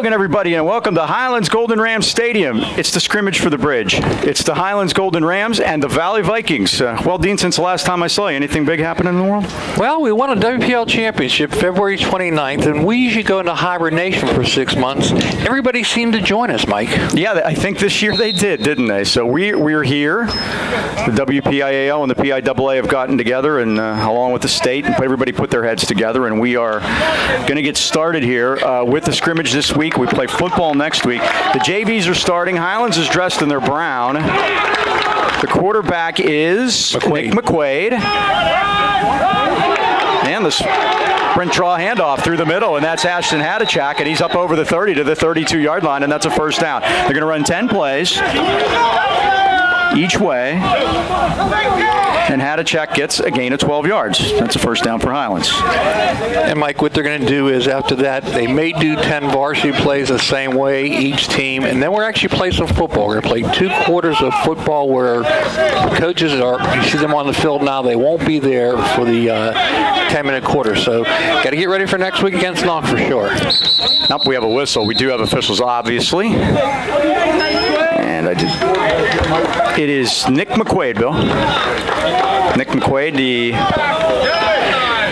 again, everybody, and welcome to Highlands Golden Rams Stadium. It's the scrimmage for the bridge. It's the Highlands Golden Rams and the Valley Vikings. Well, Dean, since the last time I saw you, anything big happening in the world? Well, we won a WPL championship February 29th, and we usually go into hibernation for 6 months. Everybody seemed to join us, Mike. Yeah, I think this year they did, didn't they? So we're here. The WPIAL and the PIAA have gotten together, and along with the state, everybody put their heads together, and we are going to get started here with the scrimmage this week. We play football next week. The JVs are starting. Highlands is dressed in their brown. The quarterback is Nick McQuaid. And the sprint draw handoff through the middle, and that's Ashton Hadachak, and he's up over the 30 to the 32-yard line, and that's a first down. They're going to run 10 plays each way, and Hadachak gets a gain of 12 yards. That's a first down for Highlands. And Mike, what they're going to do is after that, they may do 10 varsity plays the same way, each team, and then we're actually playing some football. We're going to play 2 quarters of football where the coaches are, you see them on the field now, they won't be there for the 10-minute quarter. So got to get ready for next week against Knock for sure. Nope, we have a whistle. We do have officials, obviously. And it is Nick McQuaid, Bill. Nick McQuaid,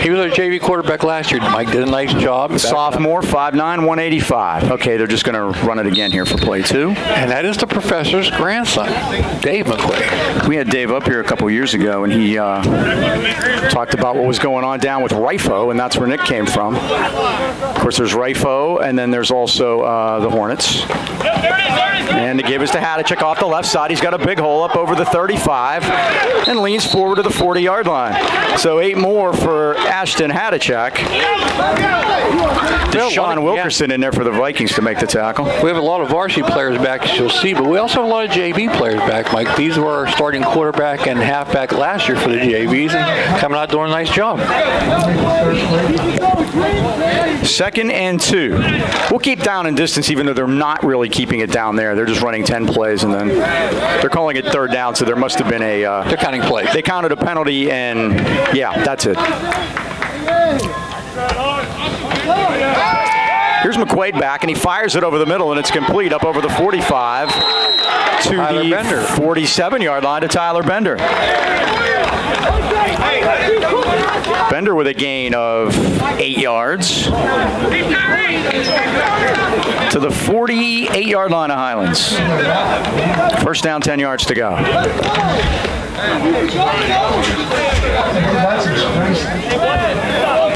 he was our JV quarterback last year. Mike did a nice job. Sophomore, 5'9", 185. Okay, they're just going to run it again here for play 2. And that is the professor's grandson, Dave McQuaid. We had Dave up here a couple years ago, and he talked about what was going on down with Rifo, and that's where Nick came from. Of course, there's Rifo, and then there's also the Hornets. And the give is to Hadachak off the left side. He's got a big hole up over the 35 and leans forward to the 40-yard line. So 8 more for Ashton Hadachak. Deshaun Wilkerson in there for the Vikings to make the tackle. We have a lot of varsity players back, as you'll see, but we also have a lot of JV players back, Mike. These were our starting quarterback and halfback last year for the JVs, and coming out doing a nice job. 2nd and 2. We'll keep down in distance, even though they're not really keeping it down there. They're just running 10 plays, and then they're calling it 3rd down, so there must have been a... they're counting plays. They counted a penalty, and yeah, that's it. Here's McQuaid back, and he fires it over the middle, and it's complete up over the 45 to Tyler the Bender. 47-yard line to Tyler Bender. Bender with a gain of 8 yards to the 48-yard line of Highlands. First down, 10 yards to go.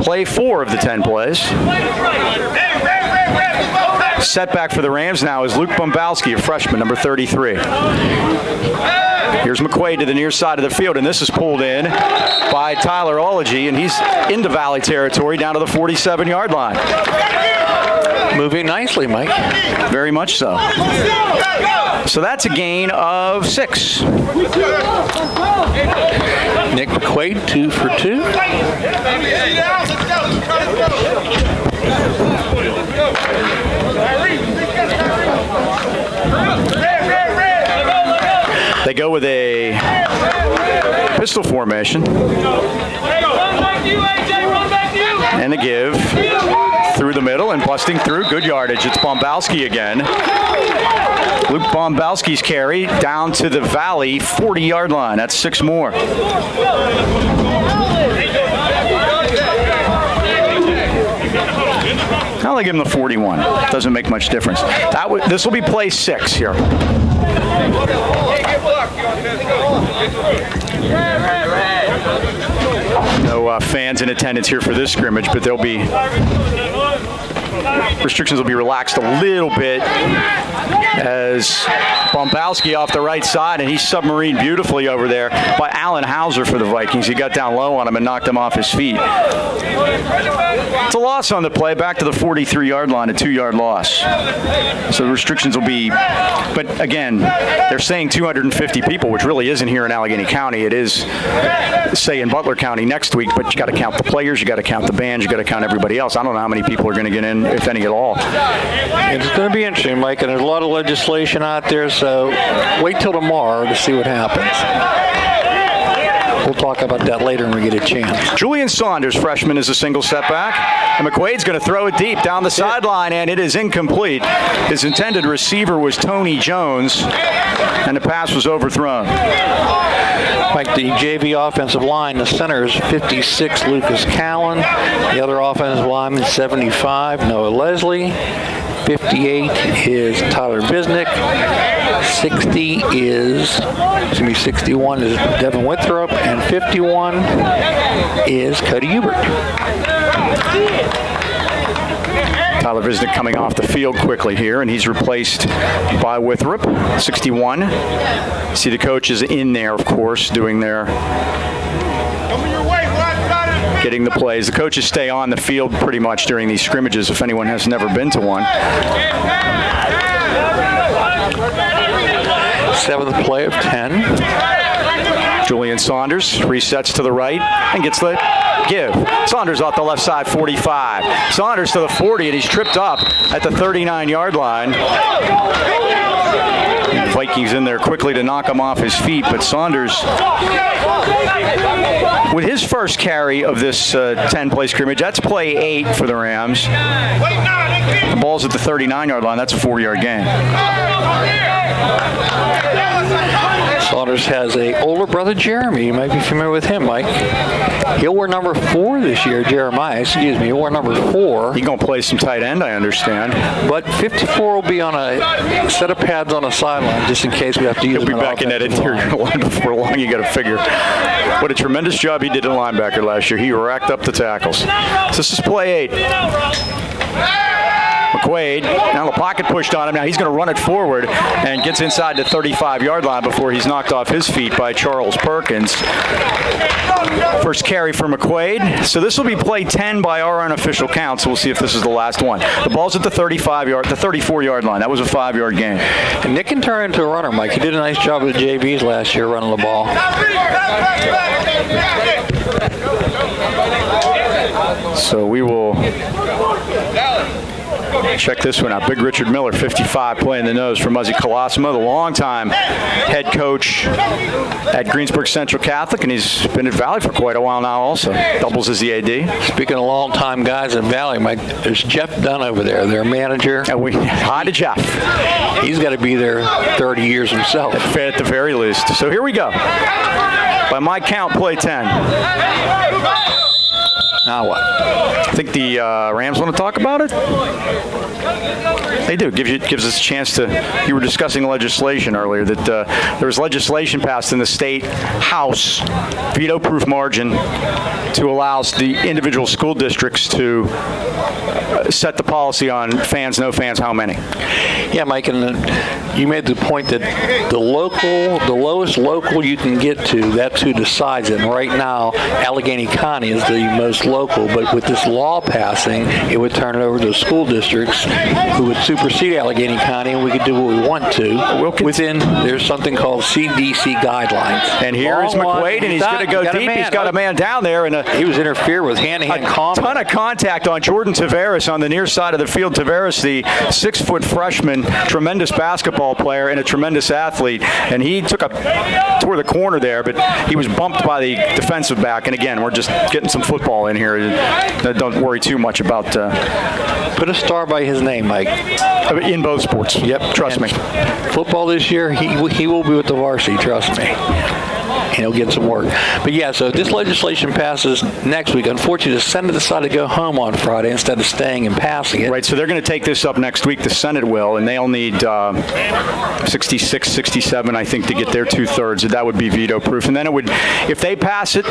Play 4 of the 10 plays. Setback for the Rams now is Luke Bombowski, a freshman, number 33. Here's McQuaid to the near side of the field, and this is pulled in by Tyler Ology, and he's into Valley territory down to the 47-yard line. Moving nicely, Mike. Very much so. So that's a gain of 6. Nick McQuaid, 2 for 2. They go with a pistol formation. And a give through the middle and busting through. Good yardage. It's Bombowski again. Luke Bombowski's carry down to the Valley 40-yard line. That's 6 more. I'll give him the 41. Doesn't make much difference. This will be play 6 here. No fans in attendance here for this scrimmage, but there'll be restrictions will be relaxed a little bit as Bombowski off the right side, and he's submarined beautifully over there by Alan Hauser for the Vikings. He got down low on him and knocked him off his feet. It's a loss on the play, back to the 43-yard line, a 2-yard loss. So the restrictions will be, but again, they're saying 250 people, which really isn't here in Allegheny County. It is, say, in Butler County next week, but you got to count the players, you got to count the bands, you got to count everybody else. I don't know how many people are going to get in, if any at all. It's going to be interesting, Mike, and there's a lot of legislation out there, so wait till tomorrow to see what happens. We'll talk about that later when we get a chance. Julian Saunders, freshman, is a single setback. And McQuaid's going to throw it deep down the sideline, and it is incomplete. His intended receiver was Tony Jones, and the pass was overthrown. Like the JV offensive line, the center is 56, Lucas Callan. The other offensive lineman, 75, Noah Leslie. 58 is Tyler Bisnick. 61 is Devin Withrop, and 51 is Cody Hubert. Tyler Bisnick coming off the field quickly here, and he's replaced by Withrop, 61. See the coaches in there, of course, doing their getting the plays. The coaches stay on the field pretty much during these scrimmages if anyone has never been to one. Seventh play of 10. Julian Saunders resets to the right and gets the give. Saunders off the left side, 45. Saunders to the 40, and he's tripped up at the 39-yard line. The Vikings in there quickly to knock him off his feet, but Saunders, with his first carry of this 10-play scrimmage, that's play 8 for the Rams. The ball's at the 39-yard line. That's a 4-yard gain. Saunders has a older brother, Jeremy. You might be familiar with him, Mike. He'll wear number 4 this year, Jeremiah. Excuse me. He'll wear number 4. He's going to play some tight end, I understand. But 54 will be on a set of pads on the sideline just in case we have to use him. He'll be back in that interior line before long. You got to figure what a tremendous job he did at linebacker last year. He racked up the tackles. So this is play 8. McQuaid, now the pocket pushed on him. Now he's going to run it forward and gets inside the 35-yard line before he's knocked off his feet by Charles Perkins. First carry for McQuaid. So this will be play 10 by our unofficial count, so we'll see if this is the last one. The ball's at the 34-yard line. That was a 5-yard gain. And Nick can turn into a runner, Mike. He did a nice job with the JVs last year running the ball. So we will check this one out. Big Richard Miller, 55, playing the nose for Muzzy Colosimo, the longtime head coach at Greensburg Central Catholic, and he's been at Valley for quite a while now also. Doubles as the AD. Speaking of long-time guys at Valley, Mike, there's Jeff Dunn over there, their manager. And hi to Jeff. He's got to be there 30 years himself. At the very least. So here we go. By my count, play 10. Now what? I think the Rams want to talk about it. They do. Gives us a chance to. You were discussing legislation earlier that there was legislation passed in the state house, veto-proof margin, to allow the individual school districts to set the policy on fans, no fans, how many. Yeah, Mike, and you made the point that the lowest local you can get to, that's who decides it. And right now, Allegheny County is the most local, but with this law passing, it would turn it over to the school districts who would supersede Allegheny County, and we could do what we want to. There's something called CDC guidelines. And here is McQuaid, and he's going to go deep. He's got a man down there. And he was interfered with hand-to-hand combat. A ton of contact on Jordan Tavares on the near side of the field. Tavares, the 6-foot freshman, tremendous basketball player and a tremendous athlete. And he toward the corner there, but he was bumped by the defensive back. And again, we're just getting some football in here. Don't worry too much about. Put a star by his name, Mike. In both sports. Yep, trust me. Football this year, he will be with the varsity, trust me. And he'll get some work. But yeah, so this legislation passes next week. Unfortunately, the Senate decided to go home on Friday instead of staying and passing it. Right, so they're going to take this up next week. The Senate will, and they'll need 66, 67, I think, to get their 2/3. That would be veto-proof. And then it would, if they pass it,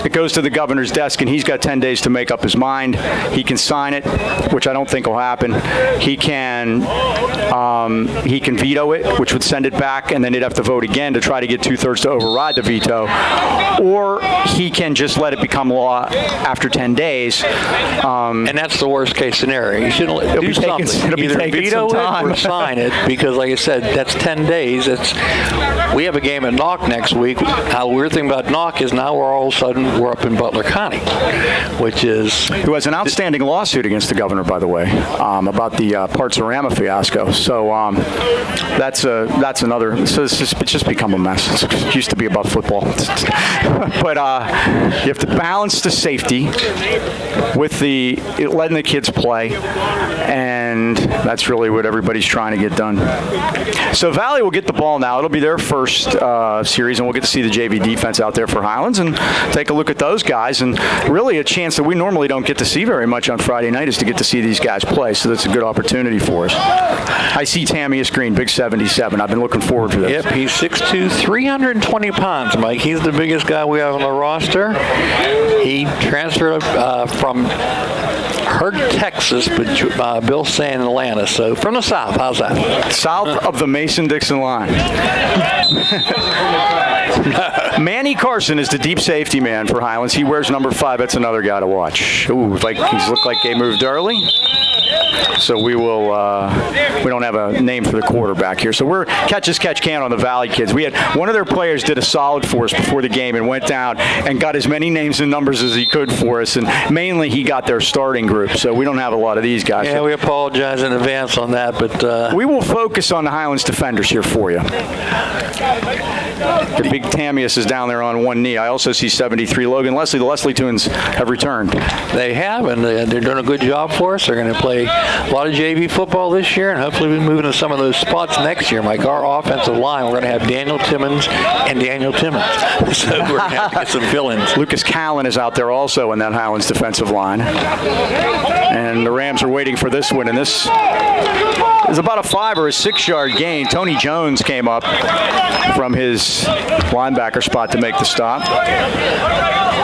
it goes to the governor's desk, and he's got 10 days to make up his mind. He can sign it, which I don't think will happen. He can veto it, which would send it back, and then he'd have to vote again to try to get 2/3 to override the veto. Or he can just let it become law after 10 days. And that's the worst case scenario. You shouldn't do something. Either veto it or sign it, because like I said, that's 10 days. We have a game at Knock next week. How the weird thing about Knock is now we're all of a sudden were up in Butler County, who has an outstanding lawsuit against the governor, by the way, about the Parts-A-Rama fiasco. So that's another. So it's just become a mess. It used to be about football, but you have to balance the safety with the letting the kids play, and that's really what everybody's trying to get done. So Valley will get the ball now. It'll be their first series, and we'll get to see the JV defense out there for Highlands and take a look at those guys. And really a chance that we normally don't get to see very much on Friday night is to get to see these guys play. So that's a good opportunity for us. I see Tamius Green, big 77. I've been looking forward to this. Yep, he's 6'2", 320 pounds, Mike. He's the biggest guy we have on the roster. He transferred from Hurd, Texas, but Bill saying Atlanta. So from the south, how's that? South of the Mason-Dixon line. Manny Carson is the deep safety man for Highlands. He wears number 5. That's another guy to watch. Ooh, Vikings look like they moved early. So we will. We don't have a name for the quarterback here. So we're catch as catch can on the Valley kids. We had one of their players did a solid for us before the game and went down and got as many names and numbers as he could for us. And mainly he got their starting group. So we don't have a lot of these guys. Yeah, we apologize in advance on that, but we will focus on the Highlands defenders here for you. The big Tamius is down there on one knee. I also see 73 Logan Leslie. The Leslie twins have returned. They have, and they're doing a good job for us. They're going to play a lot of JV football this year, and hopefully we'll move into some of those spots next year. Mike, our offensive line, we're going to have Daniel Timmons and Daniel Timmons. So we're going to have to get some fill-ins. Lucas Callan is out there also in that Highlands defensive line. And the Rams are waiting for this one, and this is about a 5 or a 6 yard gain. Tony Jones came up from his linebacker spot to make the stop.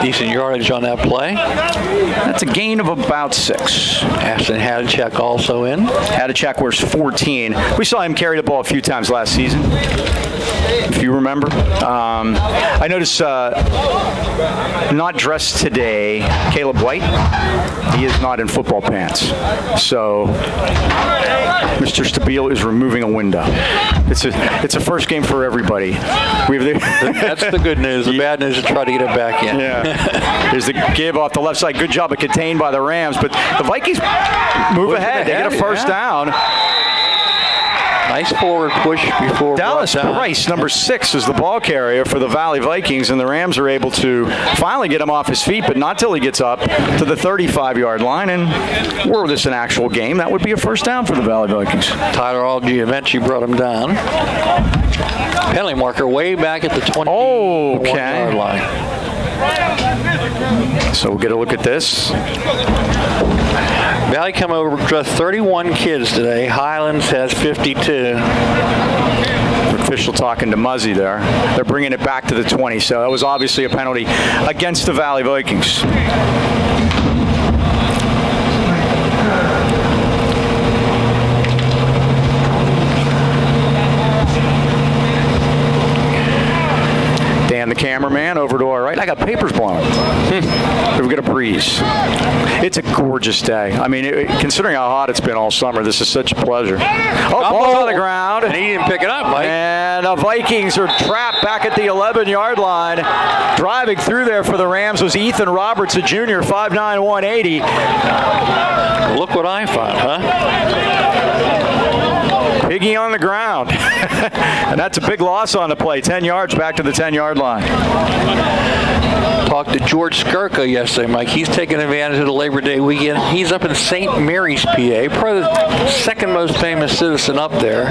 Decent yardage on that play. That's a gain of about 6. Ashton Hadachek also in. Hadachek wears 14. We saw him carry the ball a few times last season, if you remember. I noticed not dressed today, Caleb White. He is not in football pants. So Mr. Stabile is removing a window. It's a first game for everybody. That's the good news. The bad news is try to get it back in. Yeah. There's the give off the left side. Good job of contained by the Rams, but the Vikings move ahead. They get a first down. Nice forward push before Dallas Price, number 6, is the ball carrier for the Valley Vikings, and the Rams are able to finally get him off his feet, but not till he gets up to the 35-yard line. And were this an actual game, that would be a first down for the Valley Vikings. Tyler Algie eventually brought him down. Penalty marker way back at the 21-yard line. So we'll get a look at this. Valley come over just 31 kids today. Highlands has 52. Official talking to Muzzy there. They're bringing it back to the 20, so that was obviously a penalty against the Valley Vikings. Dan, the cameraman, over to our right. I got papers blowing. We've got a breeze. It's a gorgeous day. I mean, considering how hot it's been all summer, this is such a pleasure. Oh, ball's on the ground. And he didn't pick it up, Mike. And the Vikings are trapped back at the 11-yard line. Driving through there for the Rams was Ethan Roberts, a junior, 5'9", 180. Look what I found, huh? Piggy on the ground. And that's a big loss on the play. 10 yards back to the 10-yard line. Talked to George Skirka yesterday, Mike. He's taking advantage of the Labor Day weekend. He's up in St. Mary's, PA. Probably the second most famous citizen up there.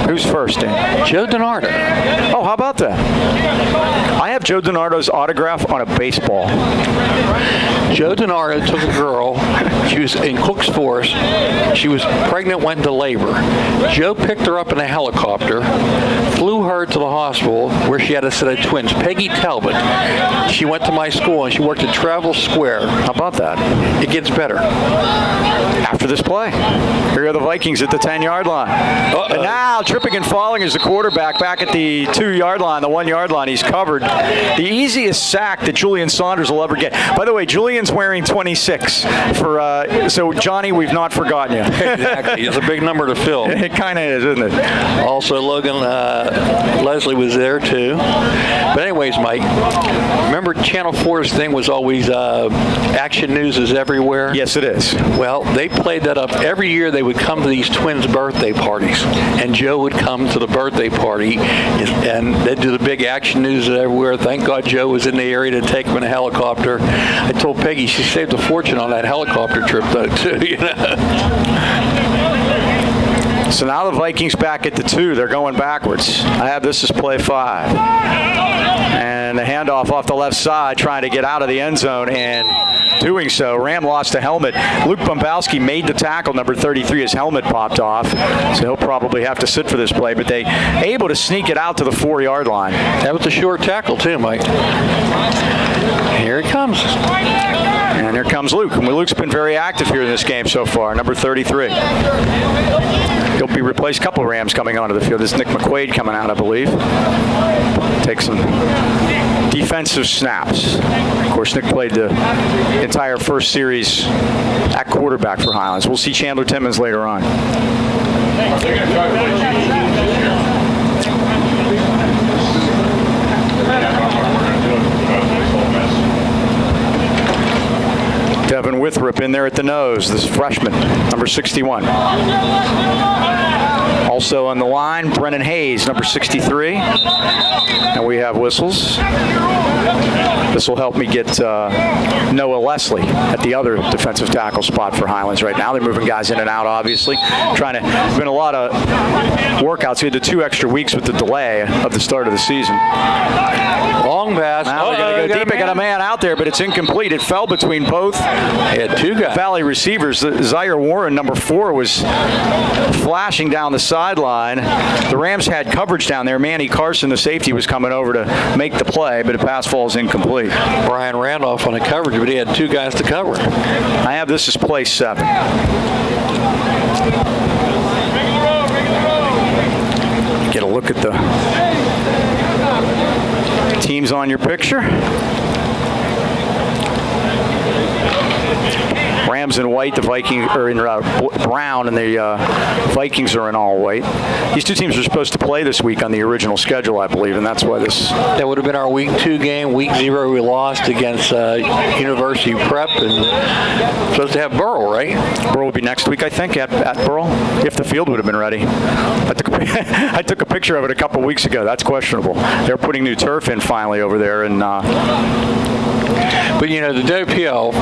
Who's first, Dan? Joe DiNardo. Oh, how about that? I have Joe DiNardo's autograph on a baseball. Joe DiNardo took a girl. She was in Cook's Forest. She was pregnant, went into labor. Joe picked her up in a helicopter, flew her to the hospital where she had a set of twins. Peggy Talbot. She went to my school and she worked at Travel Square. How about that? It gets better. After this play, here are the Vikings at the 10-yard line. And now tripping and falling is the quarterback back at the 2-yard line, the 1-yard line. He's covered. The easiest sack that Julian Saunders will ever get. By the way, Julian's wearing 26 for So, Johnny, we've not forgotten you. Exactly. It's a big number to fill. It kind of is, isn't it? Also, Logan Leslie was there, too. But anyways, Mike, remember Channel 4's thing was always Action News is everywhere? Yes, it is. Well, they played that up. Every year they would come to these twins' birthday parties, and Joe would come to the birthday party, and they'd do the big Action News everywhere. Thank God Joe was in the area to take him in a helicopter. I told Peggy she saved a fortune on that helicopter trip, though, too. So now the Vikings back at the 2. They're going backwards. I have this as play 5. And the handoff off the left side, trying to get out of the end zone, and doing so. Ram lost a helmet. Luke Bombowski made the tackle, number 33. His helmet popped off, so he'll probably have to sit for this play. But they able to sneak it out to the 4-yard line. That was a short tackle, too, Mike. Here it comes. And here comes Luke. And Luke's been very active here in this game so far, number 33. He'll be replaced. A couple of Rams coming onto the field. This is Nick McQuaid coming out, I believe. Take some defensive snaps. Of course, Nick played the entire first series at quarterback for Highlands. We'll see Chandler Timmons later on. Devin Withrop in there at the nose. This freshman, number 61. Also on the line, Brennan Hayes, number 63. And we have whistles. This will help me get Noah Leslie at the other defensive tackle spot for Highlands right now. They're moving guys in and out, obviously. There's been a lot of workouts. We had the 2 extra weeks with the delay of the start of the season. Long pass. Now they're going to go deep. They got a man out there, but it's incomplete. It fell between both had 2 guys. Valley receivers. Zaire Warren, number 4, was flashing down the sideline. The Rams had coverage down there. Manny Carson, the safety, was coming over to make the play, but a pass falls incomplete. Brian Randolph on the coverage, but he had 2 guys to cover. I have this as play 7. Get a look at the teams on your picture. Rams in white, the Vikings are in brown, and the Vikings are in all white. These 2 teams are supposed to play this week on the original schedule, I believe, and that's why this... That would have been our week 2 game. Week 0 we lost against University Prep, and supposed to have Burrow, right? Burrow will be next week, I think, at Burrow, if the field would have been ready. I took a picture of it a couple weeks ago. That's questionable. They're putting new turf in finally over there, and... But, you know, the WPL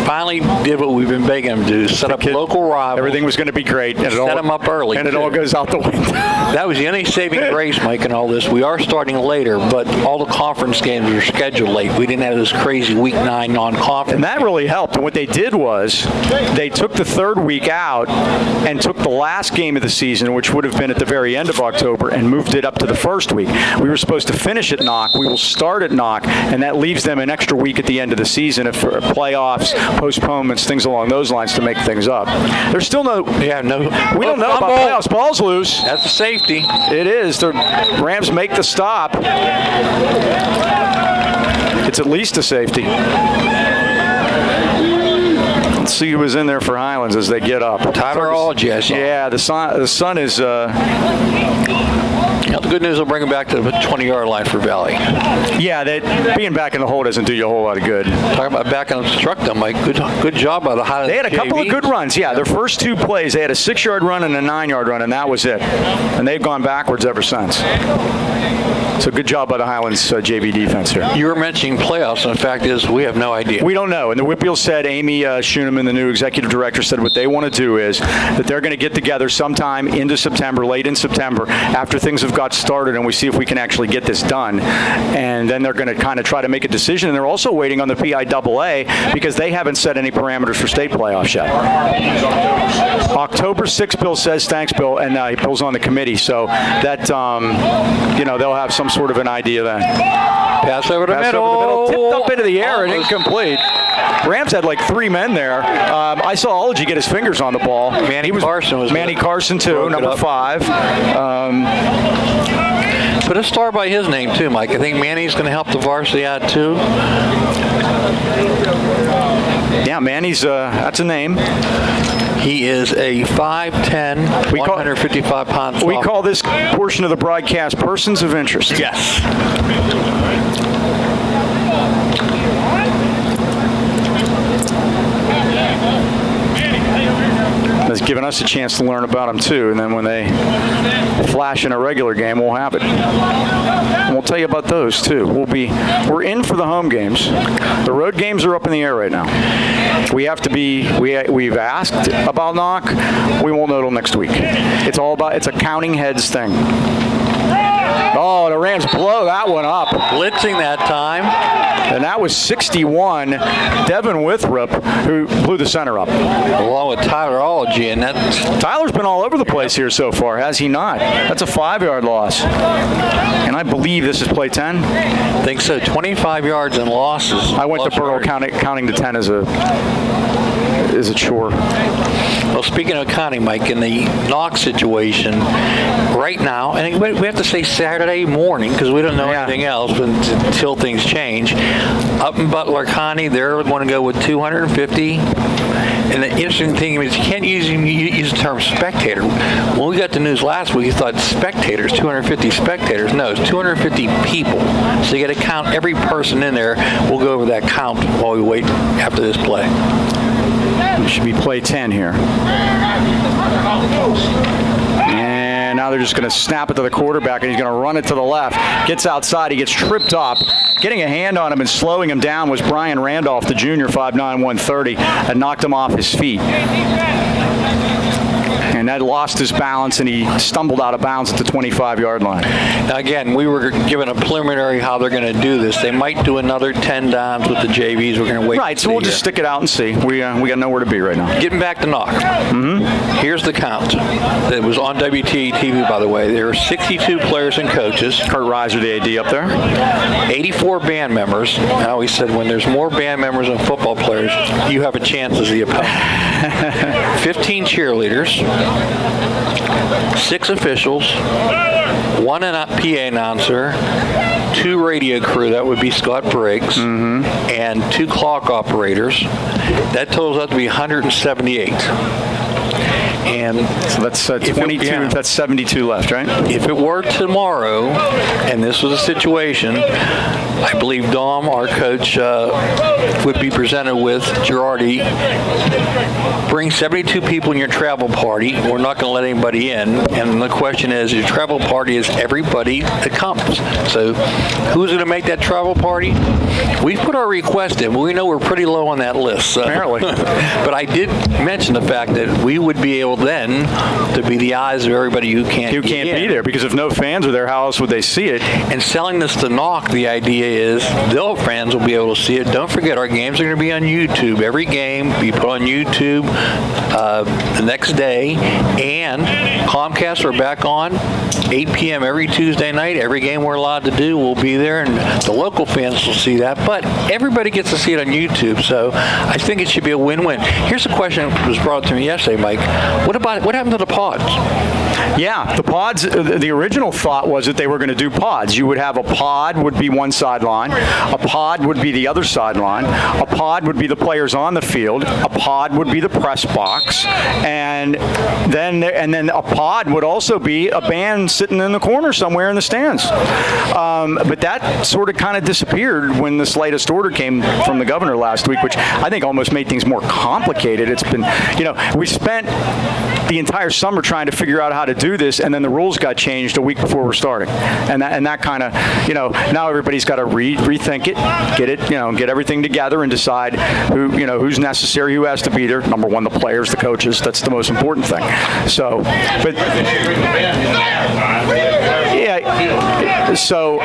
finally did what we've been begging them to do, set up local rivals. Everything was going to be great. And set them up early. And it all goes out the window. That was the only saving grace, Mike, in all this. We are starting later, but all the conference games are scheduled late. We didn't have this crazy week 9 non-conference. And that really helped. And what they did was they took the 3rd week out and took the last game of the season, which would have been at the very end of October, and moved it up to the 1st week. We were supposed to finish at Knock. We will start at Knock, and that leaves them an extra week at the end of the season for playoffs, postponements, things along those lines to make things up. There's still no. We don't know about playoffs. Ball's loose. That's a safety. It is. The Rams make the stop. It's at least a safety. Let's see who was in there for Highlands as they get up. Tyler Alges. Yeah, the sun is. The good news will bring him back to the 20-yard line for Valley. Yeah, that being back in the hole doesn't do you a whole lot of good. Talking about back on the truck, though, Mike. Good job by the Highlands. They had a couple of good runs. Yeah, their first 2 plays, they had a 6-yard run and a 9-yard run, and that was it. And they've gone backwards ever since. So good job by the Highlands JV defense here. You were mentioning playoffs, and the fact is we have no idea. We don't know. And the Whitfield said, Amy Schuneman, the new executive director, said what they want to do is that they're going to get together sometime into September, late in September, after things have got started, and we see if we can actually get this done. And then they're going to kind of try to make a decision. And they're also waiting on the PIAA because they haven't set any parameters for state playoffs yet. October 6th, Bill says, thanks, Bill, and Bill's on the committee. So that, they'll have some sort of an idea then. Pass over the middle. Tipped up into the air and incomplete. Rams had like 3 men there. I saw Ology get his fingers on the ball. Manny Carson, too, number 5. Put a star by his name, too, Mike. I think Manny's going to help the varsity out, too. Yeah, Manny's, that's a name. He is a 5'10", 155-pound We call this portion of the broadcast persons of interest. Yes. That's given us a chance to learn about them too, and then when they flash in a regular game, we'll have it. And we'll tell you about those too. We're in for the home games. The road games are up in the air right now. We've asked about knock. We won't know till next week. It's a counting heads thing. Oh, the Rams blow that one up. Blitzing that time. And that was 61, Devin Withrop, who blew the center up. Along with Tylerology, and Tyler's been all over the place here so far, has he not? That's a 5-yard loss. And I believe this is play 10. I think so. 25 yards and losses. I went to Burrow counting to 10 is a chore. Well, speaking of counting, Mike, in the knock situation right now, and we have to say Saturday morning because we don't know anything else until things change. Up in Butler County, they're going to go with 250. And the interesting thing is you can't use the term spectator. When we got the news last week, you thought spectators, 250 spectators. No, it's 250 people. So you got to count every person in there. We'll go over that count while we wait after this play. It should be play 10 here. And now they're just going to snap it to the quarterback, and he's going to run it to the left. Gets outside. He gets tripped up. Getting a hand on him and slowing him down was Brian Randolph, the junior, 5'9", 130, and knocked him off his feet. And that lost his balance, and he stumbled out of bounds at the 25-yard line. Now, again, we were given a preliminary how they're going to do this. They might do another 10 downs with the JVs. We're going to wait. Right, so we'll just stick it out and see. We got nowhere to be right now. Getting back to knock. Here's the count. It was on WTAV, by the way. There were 62 players and coaches. Kurt Reiser, the AD, up there. 84 band members. I always said when there's more band members than football players, you have a chance as the opponent. 15 cheerleaders. 6 officials, 1 PA announcer, 2 radio crew, that would be Scott Briggs, and 2 clock operators. That totals out to be 178. And so that's 22. That's 72 left, right? If it were tomorrow, and this was a situation, I believe Dom, our coach, would be presented with Girardi. Bring 72 people in your travel party. We're not going to let anybody in. And the question is, your travel party is everybody that comes. So who's going to make that travel party? We put our request in, but we know we're pretty low on that list. So. Apparently. But I did mention the fact that we would be able then to be the eyes of everybody who can't be there, because if no fans are there, how else would they see it? And selling this to knock, the idea is their fans will be able to see it. Don't forget, our games are going to be on YouTube. Every game be put on YouTube the next day, and Comcast are back on 8 p.m. every Tuesday night. Every game we're allowed to do will be there, and the local fans will see that. But everybody gets to see it on YouTube, so I think it should be a win-win. Here's a question that was brought to me yesterday, Mike. What happened to the pods? Yeah, the pods, the original thought was that they were going to do pods. You would have a pod would be one sideline, a pod would be the other sideline, a pod would be the players on the field, a pod would be the press box, and then a pod would also be a band sitting in the corner somewhere in the stands. But that sort of kind of disappeared when this latest order came from the governor last week, which I think almost made things more complicated. It's been, we spent the entire summer trying to figure out how to do this, and then the rules got changed a week before we're starting, and that kind of, now everybody's got to rethink it, get everything together, and decide who's necessary, who has to be there. Number one, the players, the coaches. That's the most important thing. So, but yeah, so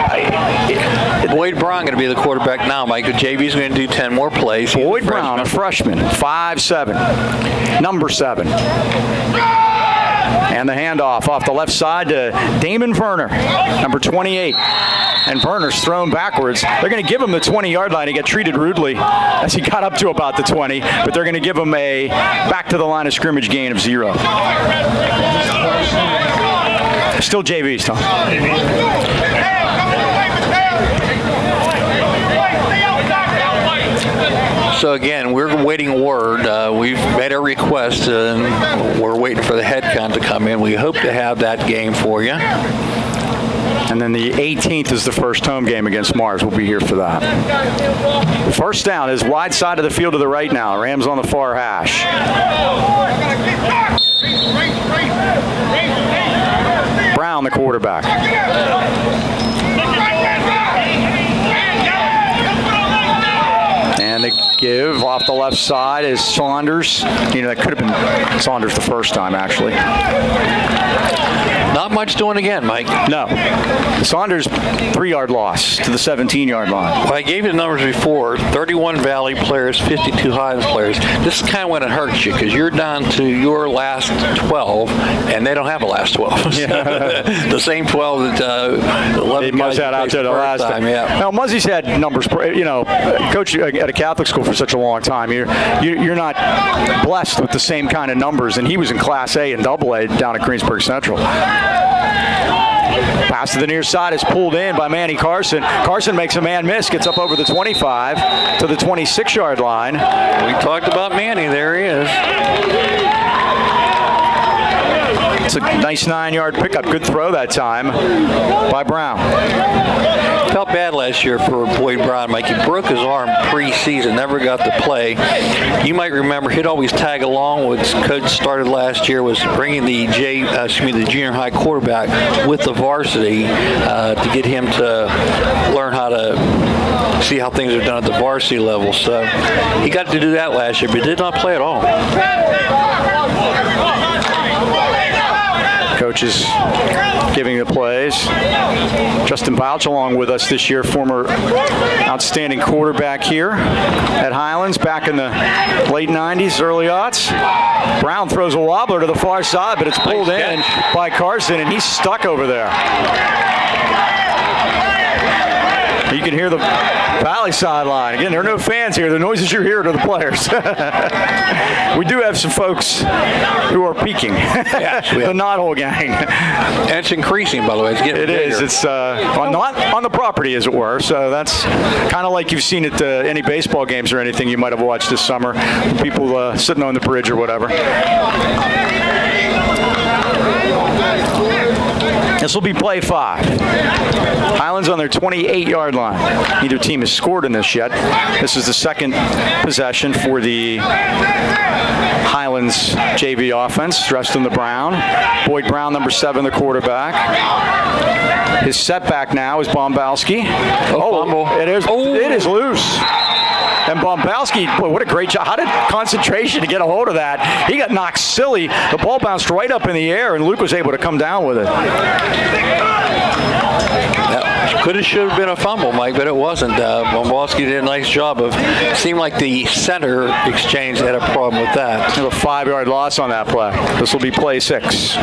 Boyd Brown going to be the quarterback now, Mike. The JV's going to do 10 more plays. Boyd Brown, a freshman, 5'7", number 7. And the handoff off the left side to Damon Verner, number 28. And Verner's thrown backwards. They're going to give him the 20-yard line. He got treated rudely as he got up to about the 20, but they're going to give him a back to the line of scrimmage gain of 0. Still JV's, Tom. So again, we're waiting word. We've made our request, and we're waiting for the head count to come in. We hope to have that game for you. And then the 18th is the first home game against Mars. We'll be here for that. First down is wide side of the field to the right now. Rams on the far hash. Brown, the quarterback. And they give off the left side is Saunders. You know, that could have been Saunders the first time, actually. Not much doing again, Mike. No. Saunders, 3-yard loss to the 17-yard line. Well, I gave you the numbers before. 31 Valley players, 52 Highlands players. This is kind of when it hurts you because you're down to your last 12, and they don't have a last 12. Yeah. The same 12 that 11 Muzz had out there the last time. Yeah. Now, Muzzy's had numbers, you know, coach at a Catholic school for such a long time. You're not blessed with the same kind of numbers, and he was in Class A and Double A down at Greensburg Central. Pass to the near side is pulled in by Manny Carson. Carson makes a man miss, gets up over the 25 to the 26-yard line. We talked about Manny. There he is. It's a nice 9-yard pickup. Good throw that time by Brown. Felt bad last year for Boyd Brown, Mike. He broke his arm pre-season, never got to play. You might remember he'd always tag along. What coach started last year was bringing the junior high quarterback with the varsity to get him to learn how to see how things are done at the varsity level. So he got to do that last year, but did not play at all. Coaches giving the plays. Justin Bouch along with us this year, former outstanding quarterback here at Highlands back in the late 90s, early aughts. Brown throws a wobbler to the far side, but it's pulled in by Carson, and he's stuck over there. You can hear the Valley sideline. Again, there are no fans here. The noises you hear are the players. We do have some folks who are peeking. The Knothole gang. And it's increasing, by the way. It's getting bigger. It is. It's not on the property, as it were. So that's kind of like you've seen at any baseball games or anything you might have watched this summer. People sitting on the bridge or whatever. This will be play 5. Highlands on their 28-yard line. Neither team has scored in this yet. This is the second possession for the Highlands JV offense, dressed in the brown. Boyd Brown, number 7, the quarterback. His setback now is Bombowski. It is loose. And Bombowski, boy, what a great job. How did concentration to get a hold of that? He got knocked silly. The ball bounced right up in the air, and Luke was able to come down with it. That could have, should have been a fumble, Mike, but it wasn't. Bombowski did a nice job of, seemed like the center exchange had a problem with that. A 5-yard loss on that play. This will be play 6.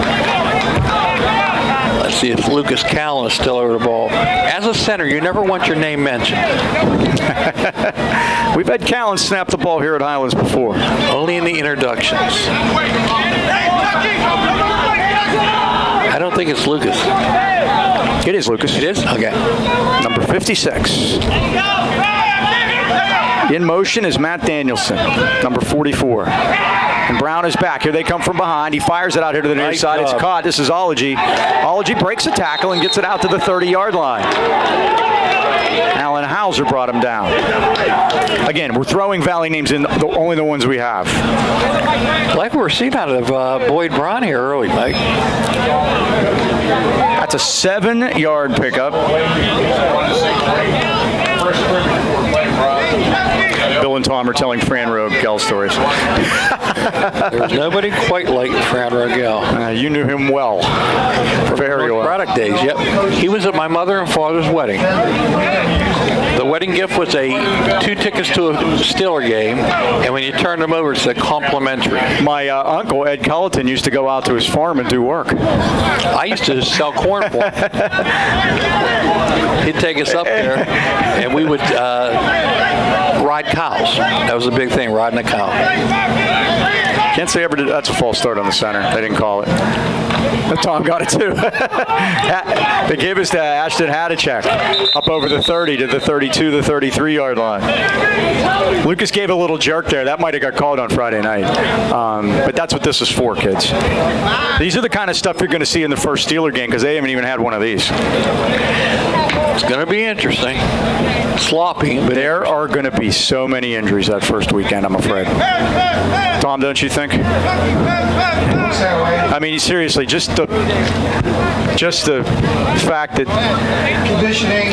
Let's see if Lucas Callan is still over the ball. As a center, you never want your name mentioned. We've had Callan snap the ball here at Highlands before. Only in the introductions. I don't think it's Lucas. It is Lucas. It is? Okay. Number 56. In motion is Matt Danielson, number 44. And Brown is back. Here they come from behind. He fires it out here to the near side. It's caught. This is Ology. Ology breaks a tackle and gets it out to the 30-yard line. Alan Hauser brought him down. Again, we're throwing Valley names in, only the ones we have. Like we were seeing out of Boyd Brown here early, Mike. That's a 7-yard pickup. Bill and Tom are telling Fran Rogel stories. There's nobody quite like Fran Rogel. You knew him well. Very well. Product days, yep. He was at my mother and father's wedding. The wedding gift was 2 tickets to a Steeler game, and when you turned them over, it said complimentary. My uncle, Ed Culleton, used to go out to his farm and do work. I used to sell corn for him. He'd take us up there, and we would ride cows. That was a big thing, riding a cow. Can't say ever did. That's a false start on the center. They didn't call it. Tom got it too. They gave us to Ashton Hadachek up over the 30 to the 32, the 33-yard line. Lucas gave a little jerk there. That might have got called on Friday night. But that's what this is for, kids. These are the kind of stuff you're going to see in the first Steeler game because they haven't even had one of these. It's going to be interesting. Sloppy. But there are going to be so many injuries that first weekend, I'm afraid. Tom, don't you think? I mean, seriously, just the fact that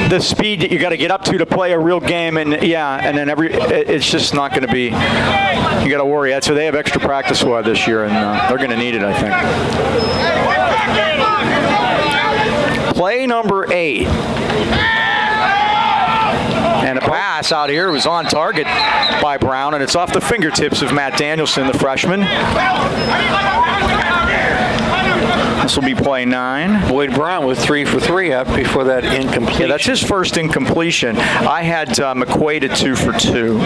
the speed that you got to get up to play a real game, and then it's just not going to be. You got to worry. So they have extra practice squad this year, and they're going to need it, I think. Play number 8. And a pass out here was on target by Brown, and it's off the fingertips of Matt Danielson, the freshman. This will be play 9. Boyd Brown was 3 for 3 up before that incompletion. Yeah, that's his first incompletion. I had McQuaid at 2 for 2.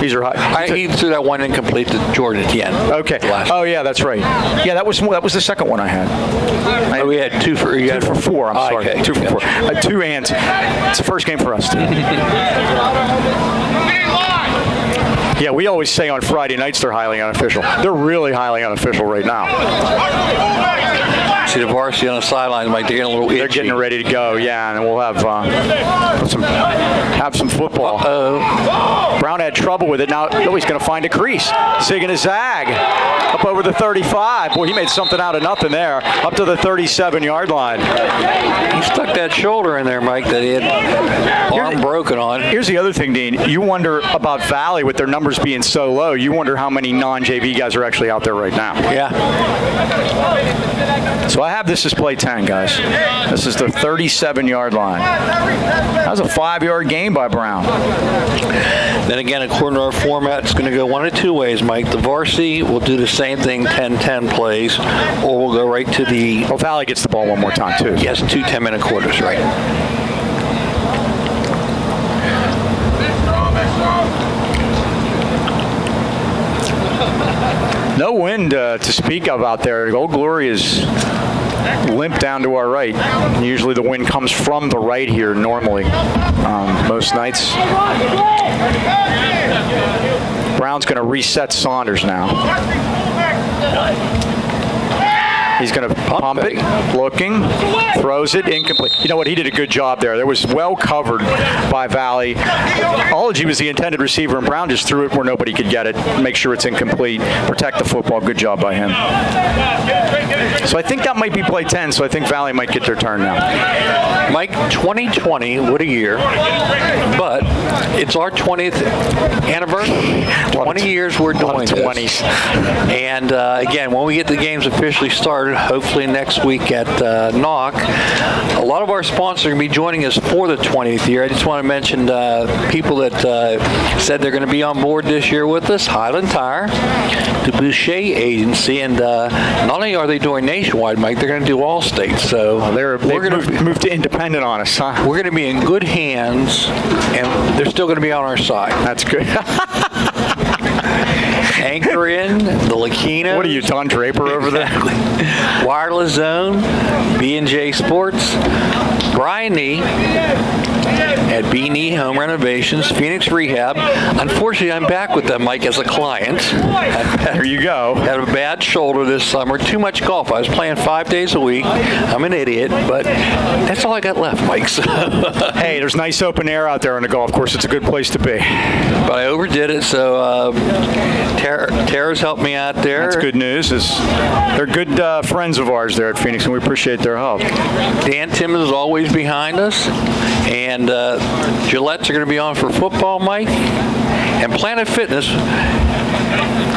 These are high. He threw that one incomplete to Jordan at the end. Okay. Oh yeah, that's right. Yeah, that was the second one I had. We had 2 for 4. I'm sorry. Okay. 2 for 4. 2 and it's the first game for us too. Yeah, we always say on Friday nights they're highly unofficial. They're really highly unofficial right now. See the varsity on the sideline, like they're getting a little itchy. They're getting ready to go, yeah, and we'll have some football. Brown had trouble with it. Now he's going to find a crease. Zigging a zag up over the 35. Boy, he made something out of nothing there. Up to the 37-yard line. He stuck that shoulder in there, Mike, that he had arm broken on. Here's the other thing, Dean. You wonder about Valley with their numbers being so low. You wonder how many non-JV guys are actually out there right now. Yeah. So I have this as play 10, guys. This is the 37-yard line. That was a 5-yard gain by Brown. Then again, according to our format, it's going to go one of 2 ways, Mike. The varsity will do the same thing, 10-10 plays, or we'll go right to the... Well, Valley gets the ball one more time, too. Yes, 2 10-minute quarters, right. No wind to speak of out there. Old Glory is limp down to our right. Usually the wind comes from the right here normally, most nights. Brown's going to reset Saunders now. He's going to pump it, looking, throws it, incomplete. You know what? He did a good job there. That was well covered by Valley. Ology was the intended receiver, and Brown just threw it where nobody could get it, make sure it's incomplete, protect the football. Good job by him. So I think that might be play 10, so I think Valley might get their turn now. Mike, 2020, what a year. But it's our 20th anniversary. 20 years we're doing this. 20s. And again, when we get the games officially started, hopefully next week at NOC, a lot of our sponsors are going to be joining us for the 20th year. I just want to mention people that said they're going to be on board this year with us. Highland Tire, the Boucher Agency, and not only are they doing nationwide, Mike, they're going to do all states. So we're going to move to independent on us, huh? We're going to be in good hands, and they're still going to be on our side. That's good. Anchor in, the Lakina. What are you, Don Draper over there? Wireless Zone, B&J Sports, Brian Nee at B&E Home Renovations, Phoenix Rehab. Unfortunately, I'm back with them, Mike, as a client. There you go. Had a bad shoulder this summer. Too much golf. I was playing 5 days a week. I'm an idiot, but that's all I got left, Mike. So hey, there's nice open air out there on the golf course. It's a good place to be. But I overdid it, so Tara's helped me out there. That's good news. They're good friends of ours there at Phoenix, and we appreciate their help. Dan Timmons is always behind us, and Gillette's are going to be on for football, Mike, and Planet Fitness.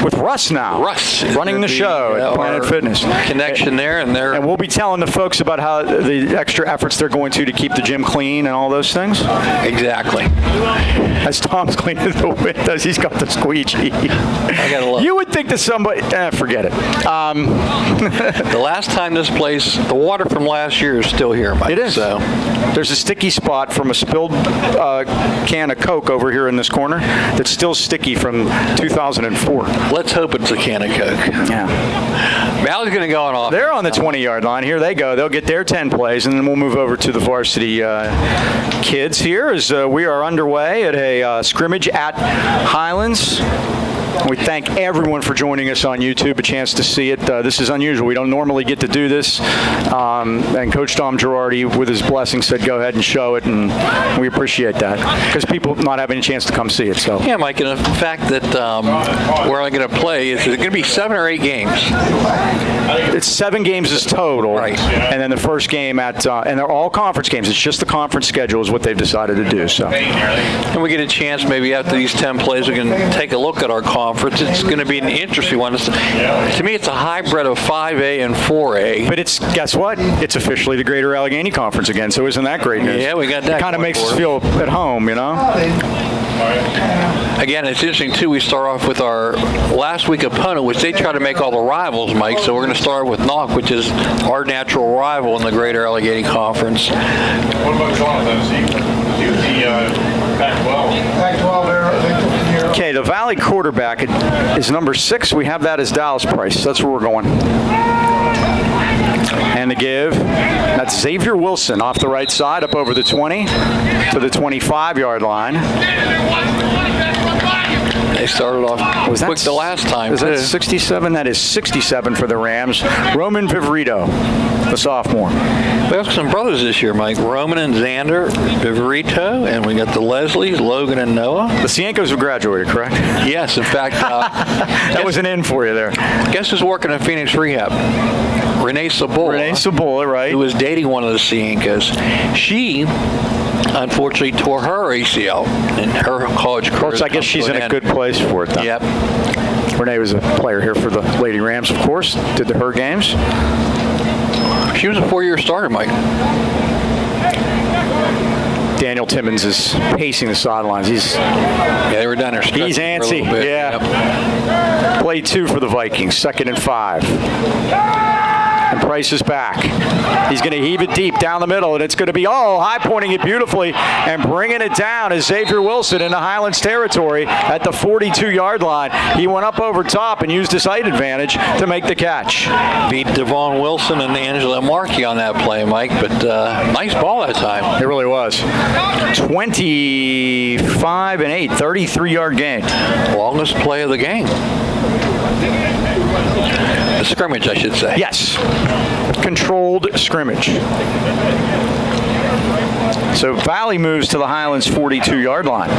With Russ now. Russ running the show at Planet Fitness. Connection there, and we'll be telling the folks about how the extra efforts they're going to keep the gym clean and all those things. Exactly. As Tom's cleaning the windows, he's got the squeegee. I gotta love. You would think that somebody, forget it. The last time this place, the water from last year is still here, Mike. It is. So there's a sticky spot from a spilled can of Coke over here in this corner that's still sticky from 2004. 4. Let's hope it's a can of Coke. Yeah. Valley's going to go on off. They're on the 20-yard line. Here they go. They'll get their 10 plays, and then we'll move over to the varsity kids here as we are underway at a scrimmage at Highlands. We thank everyone for joining us on YouTube, a chance to see it. This is unusual. We don't normally get to do this. And Coach Tom Girardi, with his blessing, said go ahead and show it, and we appreciate that because people not having a chance to come see it. So yeah, Mike, and the fact that we're only going to play is going to be 7 or 8 games. It's 7 games is total, right? And then the first game and they're all conference games. It's just the conference schedule is what they've decided to do. So, and we get a chance maybe after these 10 plays, we can take a look at our conference. It's going to be an interesting one. To me, it's a hybrid of 5A and 4A. But guess what? It's officially the Greater Allegheny Conference again. So isn't that great news? Yeah, we got that. It kind of makes us feel at home, you know. Again, it's interesting, too. We start off with our last week opponent, which they try to make all the rivals, Mike. So we're going to start with Knock, which is our natural rival in the Greater Allegheny Conference. What about Jonathan? He was the Pac-12. Pac-12 there. Okay, the Valley quarterback is number 6. We have that as Dallas Price. That's where we're going. And the give, that's Xavier Wilson off the right side, up over the 20 to the 25-yard line. They started off quick the last time. Is that 67? That is 67 for the Rams. Roman Viverito, the sophomore. We have some brothers this year, Mike. Roman and Xander Viverito, and we got the Leslies, Logan and Noah. The Ciencos have graduated, correct? Yes, in fact. That was an in for you there. Guess who's working at Phoenix Rehab? Renee Sabola, right. Who was dating one of the Ciencos. She unfortunately tore her ACL in her college career. So I guess she's in a good place for it, though. Yep. Renee was a player here for the Lady Rams, of course. Did her games. She was a 4-year starter, Mike. Daniel Timmons is pacing the sidelines. They were down there. He's antsy. Yeah. Yep. Play 2 for the Vikings. 2nd and 5. And Price is back. He's going to heave it deep down the middle, and it's going to be high pointing it beautifully and bringing it down is Xavier Wilson into Highlands territory at the 42-yard line. He went up over top and used his height advantage to make the catch. Beat Devon Wilson and Angela Markey on that play, Mike, but nice ball that time. It really was. 25 and 8, 33-yard gain. Longest play of the game. The scrimmage, I should say. Yes. Controlled scrimmage. So Valley moves to the Highlands 42-yard line.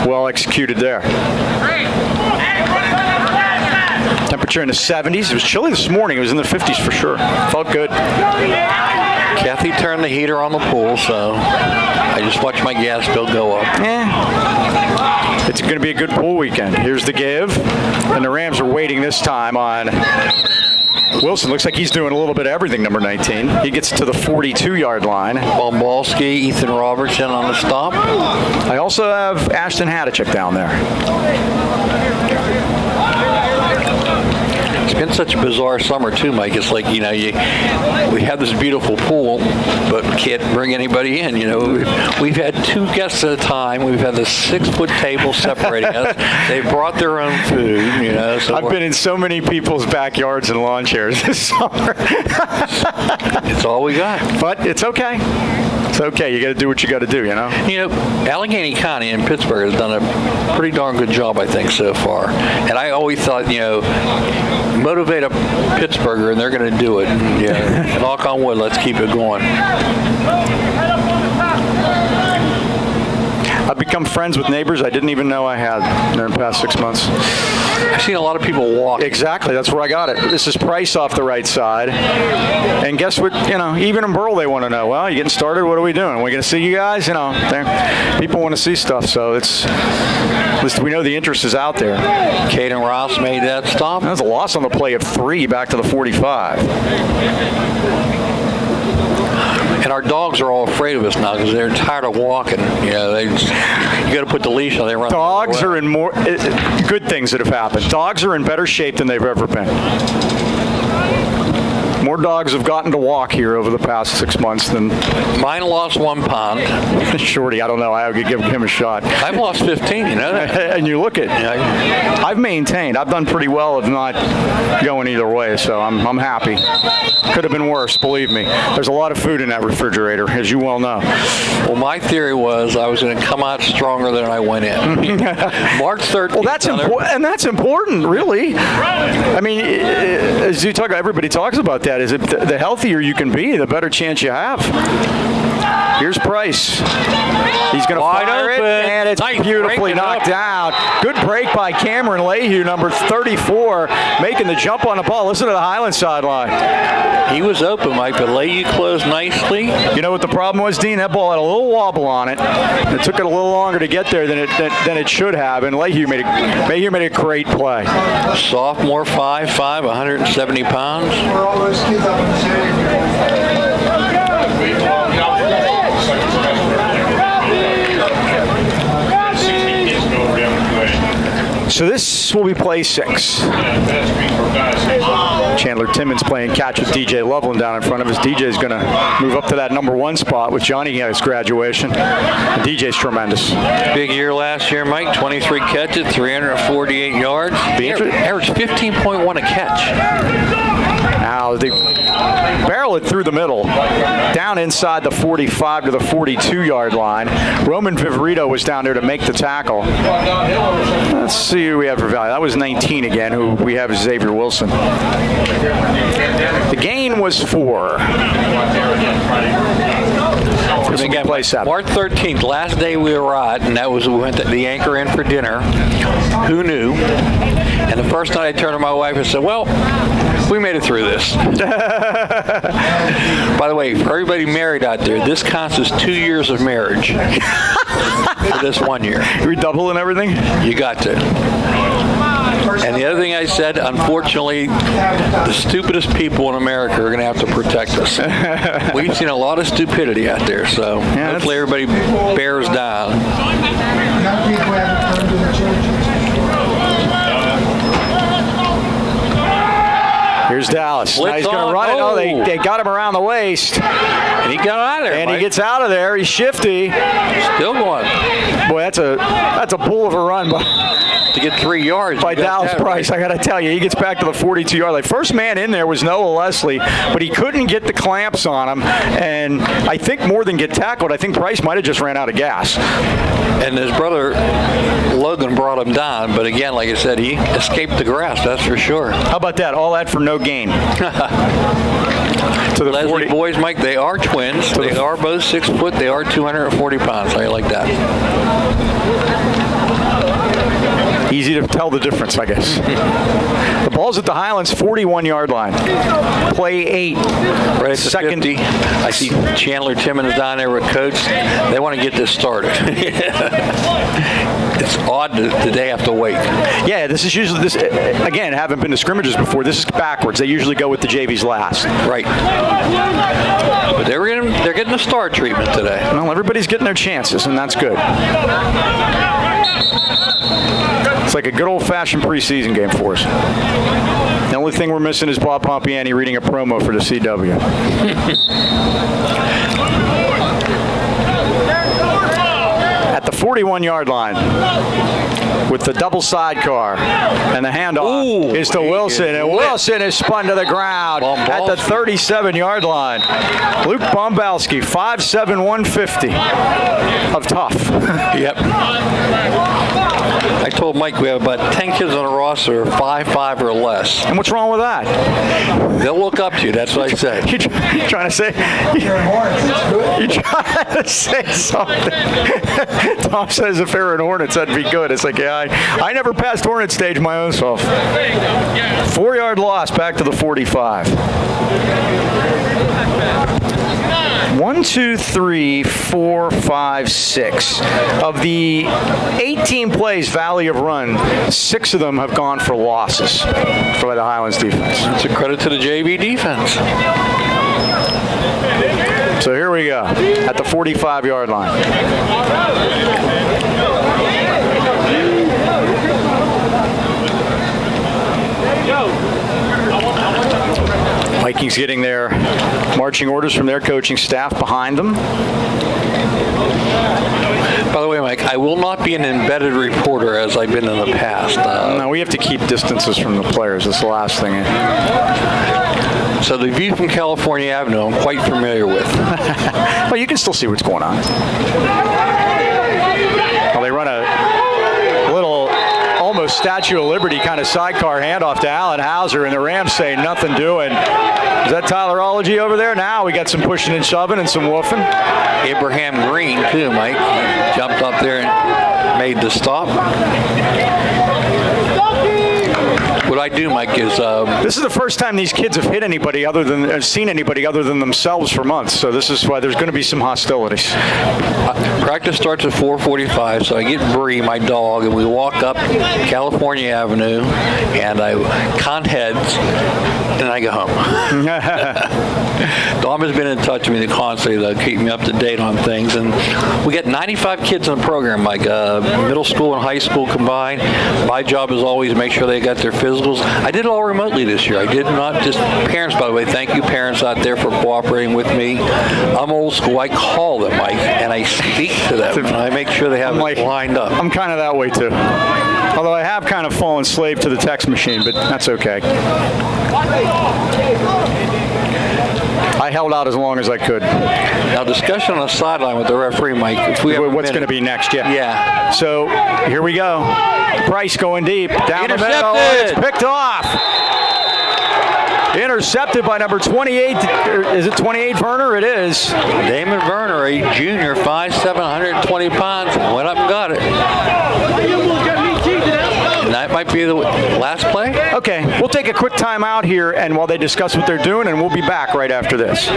Well executed there. Temperature in the 70s. It was chilly this morning. It was in the 50s for sure. Felt good. Kathy turned the heater on the pool, so I just watched my gas bill go up. It's going to be a good pool weekend. Here's the give. And the Rams are waiting this time on Wilson. Looks like he's doing a little bit of everything, number 19. He gets to the 42-yard line. Bombalski, Ethan Robertson on the stop. I also have Ashton Hadachek down there. It's been such a bizarre summer, too, Mike. It's like, we have this beautiful pool, but we can't bring anybody in. We've had 2 guests at a time. We've had the 6-foot table separating us. They brought their own food, So I've been in so many people's backyards and lawn chairs this summer. It's all we got. But it's okay. It's okay. You got to do what you got to do, Allegheny County and Pittsburgh has done a pretty darn good job, I think, so far. And I always thought, motivate a Pittsburgher, and they're going to do it. And knock on wood, let's keep it going. I've become friends with neighbors I didn't even know I had in the past 6 months. I've seen a lot of people walk. Exactly. That's where I got it. This is Price off the right side. And guess what? Even in Burl, they want to know, well, you getting started? What are we doing? Are we going to see you guys? People want to see stuff. So at least we know the interest is out there. Caden Ross made that stop. That was a loss on the play of 3 back to the 45. And our dogs are all afraid of us now because they're tired of walking. You got to put the leash on. They run. Dogs are in more good things that have happened. Dogs are in better shape than they've ever been. More dogs have gotten to walk here over the past 6 months than Mine lost 1 pound. Shorty. I don't know. I would give him a shot. I've lost 15, you know that? And you look at, I've maintained. I've done pretty well of not going either way, so I'm happy. Could have been worse, believe me. There's a lot of food in that refrigerator, as you well know. Well, my theory was I was going to come out stronger than I went in. March 13th. Well, that's important, and that's important, really. I mean, as you talk about, everybody talks about that. Is it the healthier you can be, the better chance you have. Here's Price. He's going to fire it, and it's beautifully knocked down. Good break by Cameron Leahy, number 34, making the jump on the ball. Listen to the Highlands sideline. He was open, Mike, but Leahy closed nicely. You know what the problem was, Dean? That ball had a little wobble on it. It took it a little longer to get there than it should have, and Leahy made a great play. Sophomore, 5'5", 170 pounds. So this will be play 6. Chandler Timmons playing catch with DJ Loveland down in front of us. DJ's going to move up to that number 1 spot with Johnny at his graduation. And DJ's tremendous. Big year last year, Mike. 23 catches, 348 yards. Averaged 15.1 a catch. Now they barrel it through the middle, down inside the 45 to the 42-yard line. Roman Viverito was down there to make the tackle. Let's see who we have for value. That was 19 again, who we have is Xavier Wilson. The gain was 4. Again, play 7. March 13th, last day we were at, and that was we went to the Anchor Inn for dinner. Who knew? And the first night I turned to my wife and said, well, we made it through this. By the way, for everybody married out there, this counts as 2 years of marriage for this 1 year. Are we doubling everything? You got to. And the other thing I said, unfortunately, the stupidest people in America are going to have to protect us. We've seen a lot of stupidity out there, so hopefully everybody bears down. Here's Dallas. Now he's going to run it. Oh, they got him around the waist. And he got out of there. And he gets out of there. He's shifty. Still going. Boy, that's a bull of a run to get 3 yards by Dallas Price. Right. I got to tell you, he gets back to the 42-yard line. First man in there was Noah Leslie, but he couldn't get the clamps on him. And I think more than get tackled, I think Price might have just ran out of gas. And his brother Logan brought him down, but again, like I said, he escaped the grasp, that's for sure. How about that? All that for no gain. To the Leslie 40 boys, Mike, they are twins. They are both 6 foot. They are 240 pounds. How you like that? Easy to tell the difference, I guess. The ball's at the Highlands 41-yard line. Play 8. Right at second. 50. I see Chandler Timmons down there with Coach. They want to get this started. It's odd that they have to wait. Yeah, this is usually this. Again, haven't been to scrimmages before. This is backwards. They usually go with the JVs last. Right. But they're getting a star treatment today. Well, everybody's getting their chances, and that's good. It's like a good old-fashioned preseason game for us. The only thing we're missing is Bob Pompiani reading a promo for the CW. At the 41-yard line, with the double sidecar, and the handoff is to Wilson, and Wilson is spun to the ground at the 37-yard line. Luke Bombalski, 5'7", 150 of tough. Yep. I told Mike we have about 10 kids on the roster 5'5" or less. And what's wrong with that? They'll look up to you. That's what I say. You're trying to say? You're trying to say something. Tom says if they were in Hornets, that'd be good. It's like, yeah, I never passed Hornet stage my own self. 4-yard loss back to the 45. 1, 2, 3, 4, 5, 6. Of the 18 plays Valley have run, 6 of them have gone for losses for the Highlands defense. It's a credit to the JV defense. So here we go at the 45-yard line. Vikings getting their marching orders from their coaching staff behind them. By the way, Mike, I will not be an embedded reporter as I've been in the past. No, we have to keep distances from the players. That's the last thing. So the view from California Avenue, I'm quite familiar with. Well, you can still see what's going on. Well, they run a little almost Statue of Liberty kind of sidecar handoff to Allen Hauser, and the Rams say nothing doing. Is that Tylerology over there? Now we got some pushing and shoving and some woofing. Abraham Green, too, Mike. Jumped up there and made the stop. What I do, Mike, is this is the first time these kids have hit anybody seen anybody other than themselves for months. So this is why there's going to be some hostilities. Practice starts at 4:45, so I get Bree, my dog, and we walk up California Avenue, and I count heads, and I go home. Dom has been in touch with me constantly to keep me up to date on things, and we got 95 kids in the program, Mike, middle school and high school combined. My job is always to make sure they got their physicals. I did it all remotely this year. I did not just parents, by the way. Thank you, parents out there, for cooperating with me. I'm old school. I call them, Mike, and I speak to them, and I make sure they have it lined up. I'm kind of that way, too. Although I have kind of fallen slave to the text machine, but that's okay. I held out as long as I could. Now, discussion on the sideline with the referee, Mike. If we have what's going to be next? Yeah. So here we go. Price going deep down the middle. Intercepted. It's picked off. Intercepted by number 28. Is it 28 Werner? It is. Damon Werner, a junior, 5'7", 120 pounds, went up and got it. And that might be the last play? Okay, we'll take a quick time out here, and while they discuss what they're doing, and we'll be back right after this.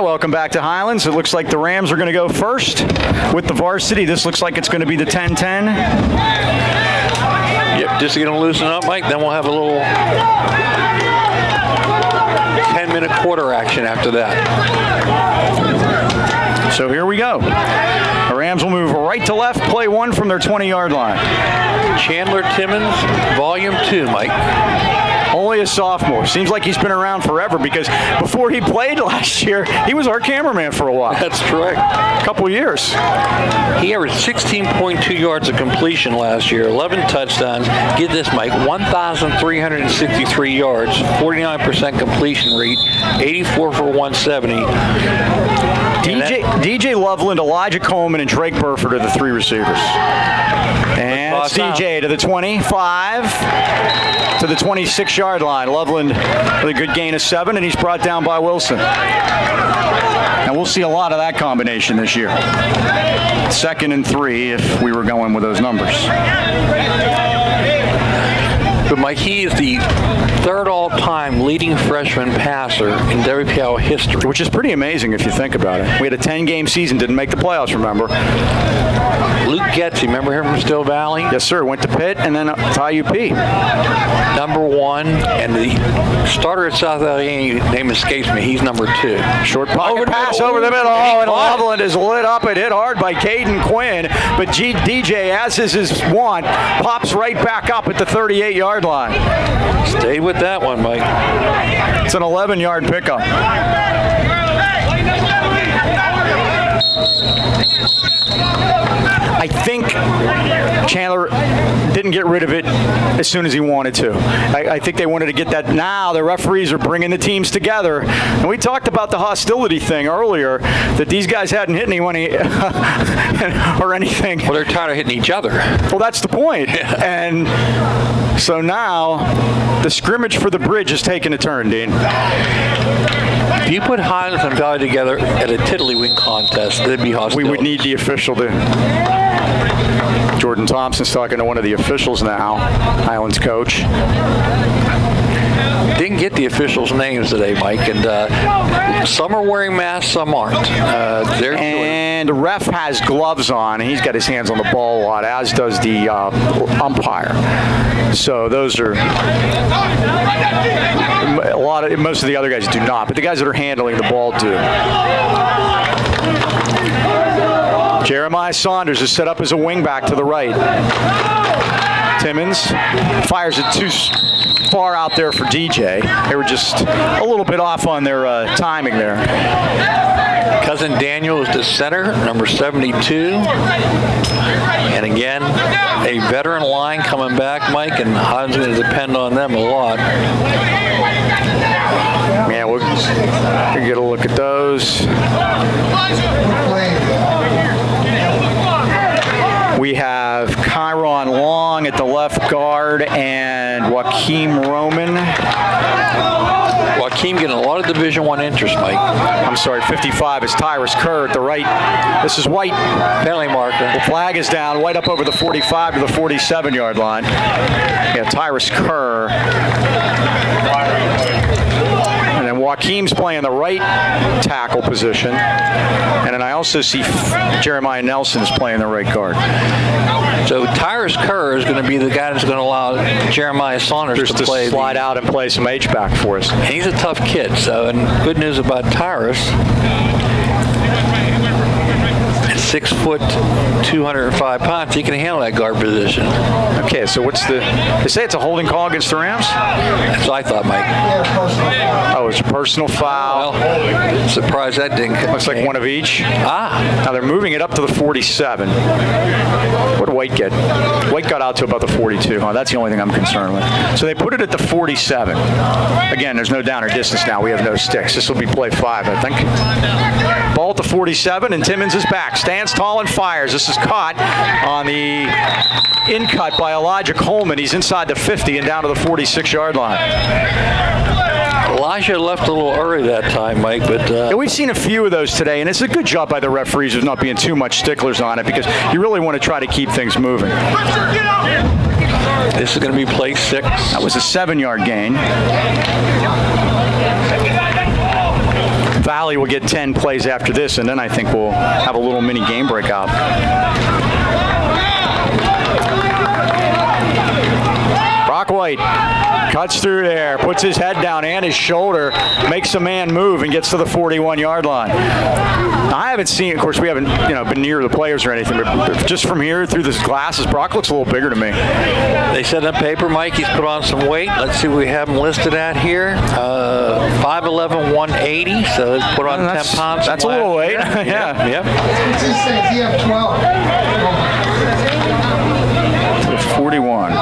Welcome back to Highlands. It looks like the Rams are going to go first with the varsity. This looks like it's going to be the 10-10. Yep, just going to loosen up, Mike. Then we'll have a little 10-minute quarter action after that. So here we go. The Rams will move right to left, play one from their 20-yard line. Chandler Timmons, volume 2, Mike. Only a sophomore. Seems like he's been around forever because before he played last year, he was our cameraman for a while. That's correct. A couple years. He averaged 16.2 yards of completion last year, 11 touchdowns. Get this, Mike, 1,363 yards, 49% completion rate, 84 for 170. DJ Loveland, Elijah Coleman, and Drake Burford are the three receivers. And it's DJ to the 25, to the 26-yard line. Loveland with a good gain of 7, and he's brought down by Wilson. And we'll see a lot of that combination this year. 2nd and 3 if we were going with those numbers. But Mike, he is the 3rd all-time leading freshman passer in WPIAL history. Which is pretty amazing if you think about it. We had a 10-game season, didn't make the playoffs, remember? Luke Getz, remember him from Still Valley? Yes, sir. Went to Pitt and then to IUP. Number 1, and the starter at South Allegheny, name escapes me, he's number 2. Short pocket pass over the middle. Oh, and Loveland is lit up and hit hard by Caden Quinn. But DJ, as is his want, pops right back up at the 38-yard line. Stay with that one, Mike. It's an 11-yard pickup. I think Chandler didn't get rid of it as soon as he wanted to. I think they wanted to get that. Now the referees are bringing the teams together. And we talked about the hostility thing earlier, that these guys hadn't hit anyone or anything. Well, they're tired of hitting each other. Well, that's the point. Yeah. And so now the scrimmage for the bridge is taking a turn, Dean. If you put Highlands and Valley together at a tiddlywink contest, there'd be hostility. We would need the official to. Jordan Thompson's talking to one of the officials now, Highlands coach. Didn't get the officials' names today, Mike, and some are wearing masks, some aren't. And the ref has gloves on, and he's got his hands on the ball a lot, as does the umpire. So those are most of the other guys do not, but the guys that are handling the ball do. Jeremiah Saunders is set up as a wingback to the right. Timmons fires it too far out there for DJ. They were just a little bit off on their timing there. Cousin Daniel is the center, number 72. And again, a veteran line coming back, Mike, and Highlands going to depend on them a lot. Yeah, we'll get a look at those. We have Kyron Long at the left guard and Joaquim Roman. Joaquim getting a lot of Division I interest, Mike. I'm sorry, 55 is Tyrus Kerr at the right. This is White. Penalty marker. The flag is down. White up over the 45 to the 47-yard line. Yeah, Tyrus Kerr. And then Joaquim's playing the right tackle position. And then I also see Jeremiah Nelson's playing the right guard. So Tyrus Kerr is going to be the guy that's going to allow Jeremiah Saunders to play. Slide out and play some H-back for us. And he's a tough kid, so, and good news about Tyrus. At 6 foot, 205 pounds, he can handle that guard position. Okay, so what's the... They say it's a holding call against the Rams? That's what I thought, Mike. Oh, it's a personal foul. Well, surprised that didn't come. Looks like one of each. Now they're moving it up to the 47. What did White get? White got out to about the 42. Oh, that's the only thing I'm concerned with. So they put it at the 47. Again, there's no down or distance now. We have no sticks. This will be play 5, I think. Ball at the 47, and Timmons is back. Stands tall and fires. This is caught on the in-cut by Elijah Coleman. He's inside the 50 and down to the 46-yard line. Elijah left a little early that time, Mike, but... Yeah, we've seen a few of those today, and it's a good job by the referees of not being too much sticklers on it because you really want to try to keep things moving. This is going to be play 6. That was a 7-yard gain. Valley will get 10 plays after this, and then I think we'll have a little mini game breakout. Brock White cuts through there, puts his head down and his shoulder, makes a man move, and gets to the 41-yard line. Now, I haven't seen, of course, we haven't been near the players or anything, but just from here through this glasses, Brock looks a little bigger to me. They said on paper, Mike, he's put on some weight. Let's see what we have him listed at here. 5'11", 180, so let's put on 10 pounds. That's a little weight. Yeah. Yep. What's he say? Does he have 12? 41.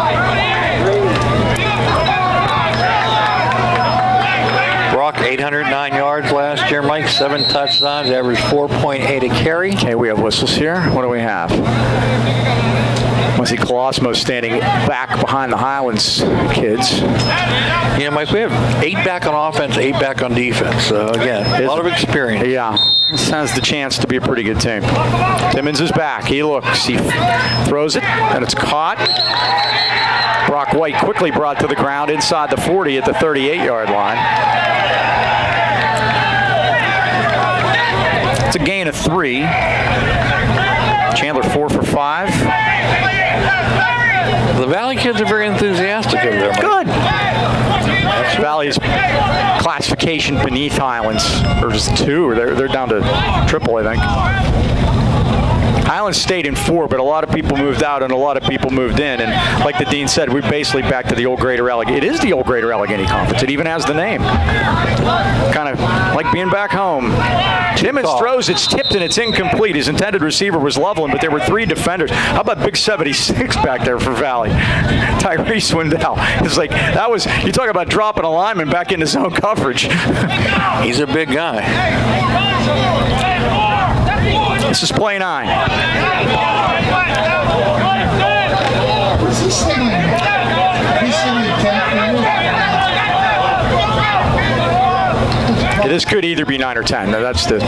Brock, 809 yards last year, Mike, 7 touchdowns, average 4.8 a carry. Okay, we have whistles here. What do we have? I see Colosimo standing back behind the Highlands kids. You know, Mike, we have 8 back on offense, 8 back on defense. So, again, a lot of experience. Yeah, this has the chance to be a pretty good team. Timmons is back. He looks. He throws it, and it's caught. Brock White quickly brought to the ground inside the 40 at the 38-yard line. It's a gain of 3. Chandler 4 for 5. The Valley kids are very enthusiastic over there, Mike. Good. Valley's classification beneath Highlands. Or just 2. They're down to triple, I think. Highlands stayed in 4, but a lot of people moved out and a lot of people moved in. And like the dean said, we're basically back to the old Greater Allegheny. It is the old Greater Allegheny Conference. It even has the name. Kind of like being back home. Timmons throws, it's tipped and it's incomplete. His intended receiver was Loveland, but there were 3 defenders. How about Big 76 back there for Valley? Tyrese Wendell. It's like, that was, you talk about dropping a lineman back into zone coverage. He's a big guy. This is play 9. What's he signaling? He's signaling 10. This could either be 9 or 10. That's the...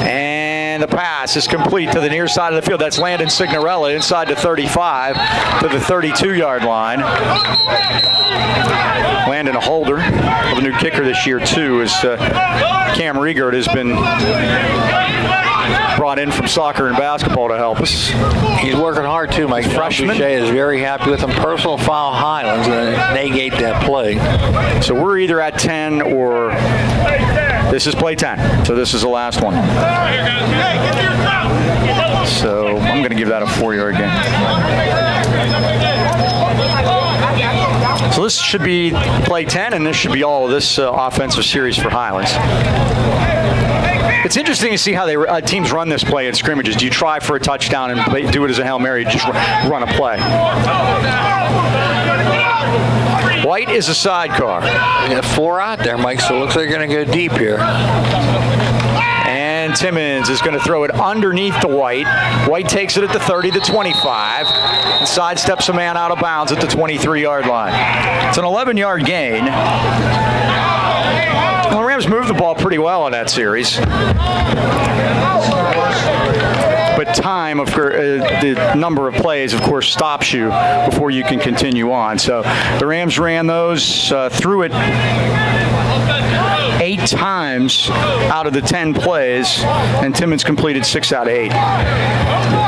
And the pass is complete to the near side of the field. That's Landon Signorella inside the 35 to the 32-yard line. Landon, a holder of a new kicker this year, too, as Cam Riegert has been brought in from soccer and basketball to help us. He's working hard, too, Mike. Freshman. Boucher is very happy with him. Personal foul Highlands and negate that play. So we're either at 10 or This is play 10, so this is the last one. So I'm going to give that a 4-yard gain. So this should be play 10, and this should be all of this offensive series for Highlands. It's interesting to see how teams run this play in scrimmages. Do you try for a touchdown and do it as a Hail Mary, just run a play? White is a sidecar. We got 4 out there, Mike, so it looks like they're going to go deep here. And Timmons is going to throw it underneath the White. White takes it at the 30 to 25 and sidesteps a man out of bounds at the 23-yard line. It's an 11-yard gain. Well, the Rams moved the ball pretty well in that series. But time, of the number of plays, of course, stops you before you can continue on. So the Rams ran those, threw it 8 times out of the 10 plays, and Timmons completed 6 out of 8.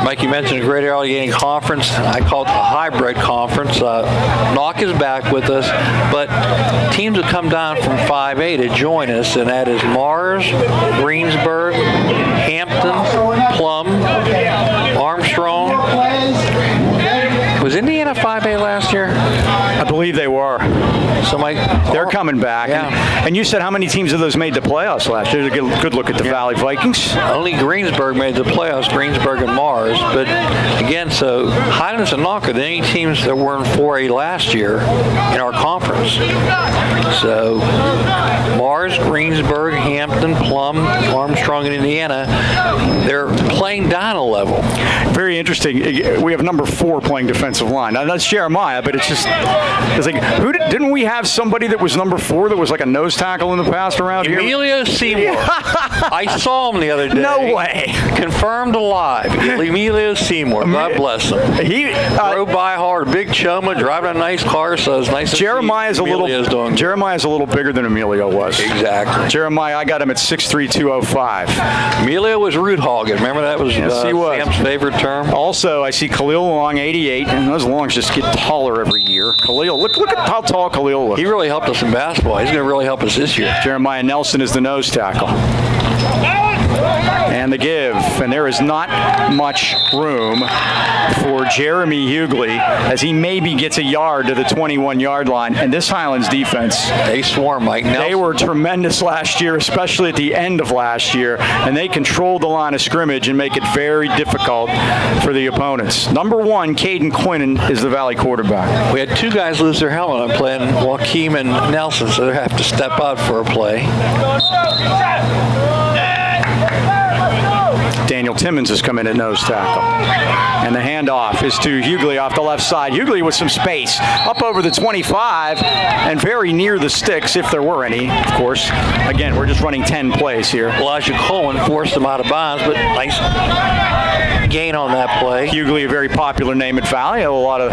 Mike, you mentioned a great early game conference. I call it the hybrid conference. Knock is back with us, but teams have come down from 5A to join us, and that is Mars, Greensburg, Hampton, Plum, Armstrong. Was Indiana 5A last year? I believe they were. So, Mike, they're coming back. Yeah. And you said how many teams of those made the playoffs last year? Good look at the Valley Vikings. Only Greensburg made the playoffs, Greensburg and Mars. But again, so Highlands and Knock are the only teams that were in 4A last year in our conference. So Mars, Greensburg, Hampton, Plum, Armstrong, and Indiana, they're playing down a level. Very interesting. We have number 4 playing defensive line. Now that's Jeremiah, but it's like didn't we have somebody that was number 4 that was like a nose tackle in the past around here? Emilio Seymour. I saw him the other day. No way. Confirmed alive. Emilio Seymour. God bless him. He drove by hard. Big Choma, driving a nice car, so it's nice to Jeremiah's see Jeremiah's a little bigger than Emilio was. Exactly. Jeremiah, I got him at 6'3", 205. Emilio was root hogging. Remember that was Sam's favorite term? Also, I see Khalil Long, 88, and those longs just get taller every year. Khalil, look at how tall Khalil looks. He really helped us in basketball. He's going to really help us this year. Jeremiah Nelson is the nose tackle. And the give, and there is not much room for Jeremy Hughley as he maybe gets a yard to the 21-yard line. And this Highlands defense, they swarm, Mike. They were tremendous last year, especially at the end of last year, and they controlled the line of scrimmage and make it very difficult for the opponents. Number 1, Caden Quinn is the Valley quarterback. We had 2 guys lose their helmet on playing Joaquim and Nelson, so they have to step out for a play. Daniel Timmons has come in at nose tackle. And the handoff is to Hughley off the left side. Hughley with some space up over the 25 and very near the sticks, if there were any, of course. Again, we're just running 10 plays here. Elijah Coleman forced him out of bounds, but nice gain on that play. Hughley, a very popular name at Valley. A lot of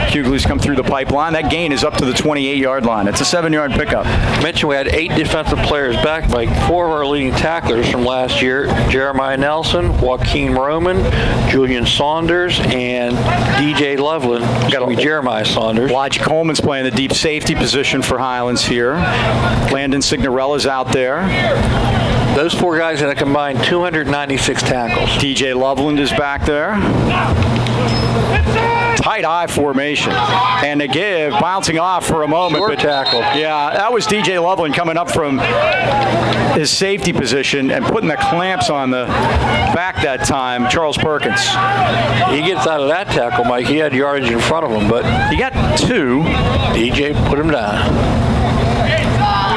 Hughleys come through the pipeline. That gain is up to the 28-yard line. It's a 7-yard pickup. I mentioned we had 8 defensive players back, like 4 of our leading tacklers from last year. Jeremiah Nelson, Joaquin Roman, Julian Saunders, and DJ Loveland. Got to be Jeremiah Saunders. Elijah Coleman's playing the deep safety position for Highlands here. Landon Signorella's out there. Those 4 guys had a combined 296 tackles. DJ Loveland is back there. Tight eye formation. And the give, bouncing off for a moment. Short tackle. Yeah, that was DJ Loveland coming up from his safety position and putting the clamps on the back that time, Charles Perkins. He gets out of that tackle, Mike. He had yardage in front of him, but he got 2. DJ put him down.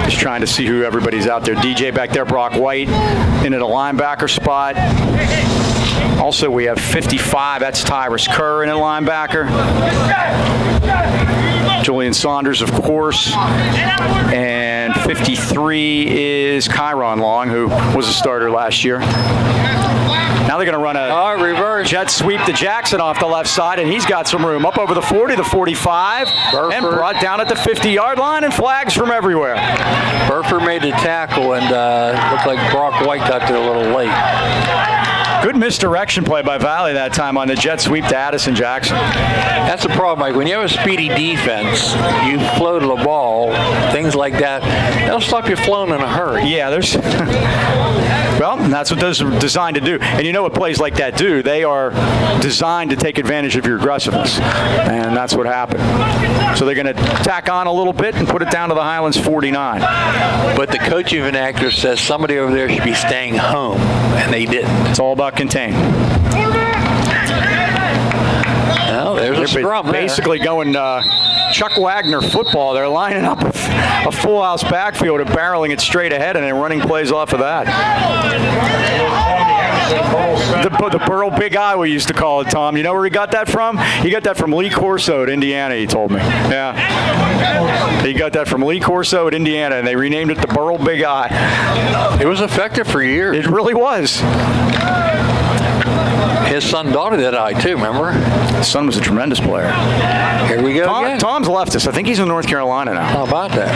Just trying to see who everybody's out there. DJ back there, Brock White in at a linebacker spot. Also, we have 55. That's Tyrus Kerr in at linebacker. Julian Saunders, of course. And 53 is Kyron Long, who was a starter last year. Now they're going to run a reverse jet sweep to Jackson off the left side, and he's got some room. Up over the 40, the 45, and brought down at the 50-yard line, and flags from everywhere. Burford made the tackle, and looked like Brock White got there a little late. Good misdirection play by Valley that time on the jet sweep to Addison Jackson. That's the problem, Mike. When you have a speedy defense, you float the ball, things like that, that'll stop you flowing in a hurry. Yeah, there's... Well, that's what those are designed to do. And you know what plays like that do? They are designed to take advantage of your aggressiveness. And that's what happened. So they're going to tack on a little bit and put it down to the Highlands 49. But the coaching vernacular says somebody over there should be staying home, and they didn't. It's all about contain. Well, there's a scrum there. Basically going Chuck Wagner football. They're lining up a full house backfield and barreling it straight ahead and then running plays off of that. The Burl Big Eye, we used to call it, Tom. You know where he got that from? He got that from Lee Corso at Indiana, he told me. Yeah. He got that from Lee Corso at Indiana, and they renamed it the Burl Big Eye. It was effective for years. It really was. His son dotted that eye too, remember? His son was a tremendous player. Here we go again. Tom's left us. I think he's in North Carolina now. How about that?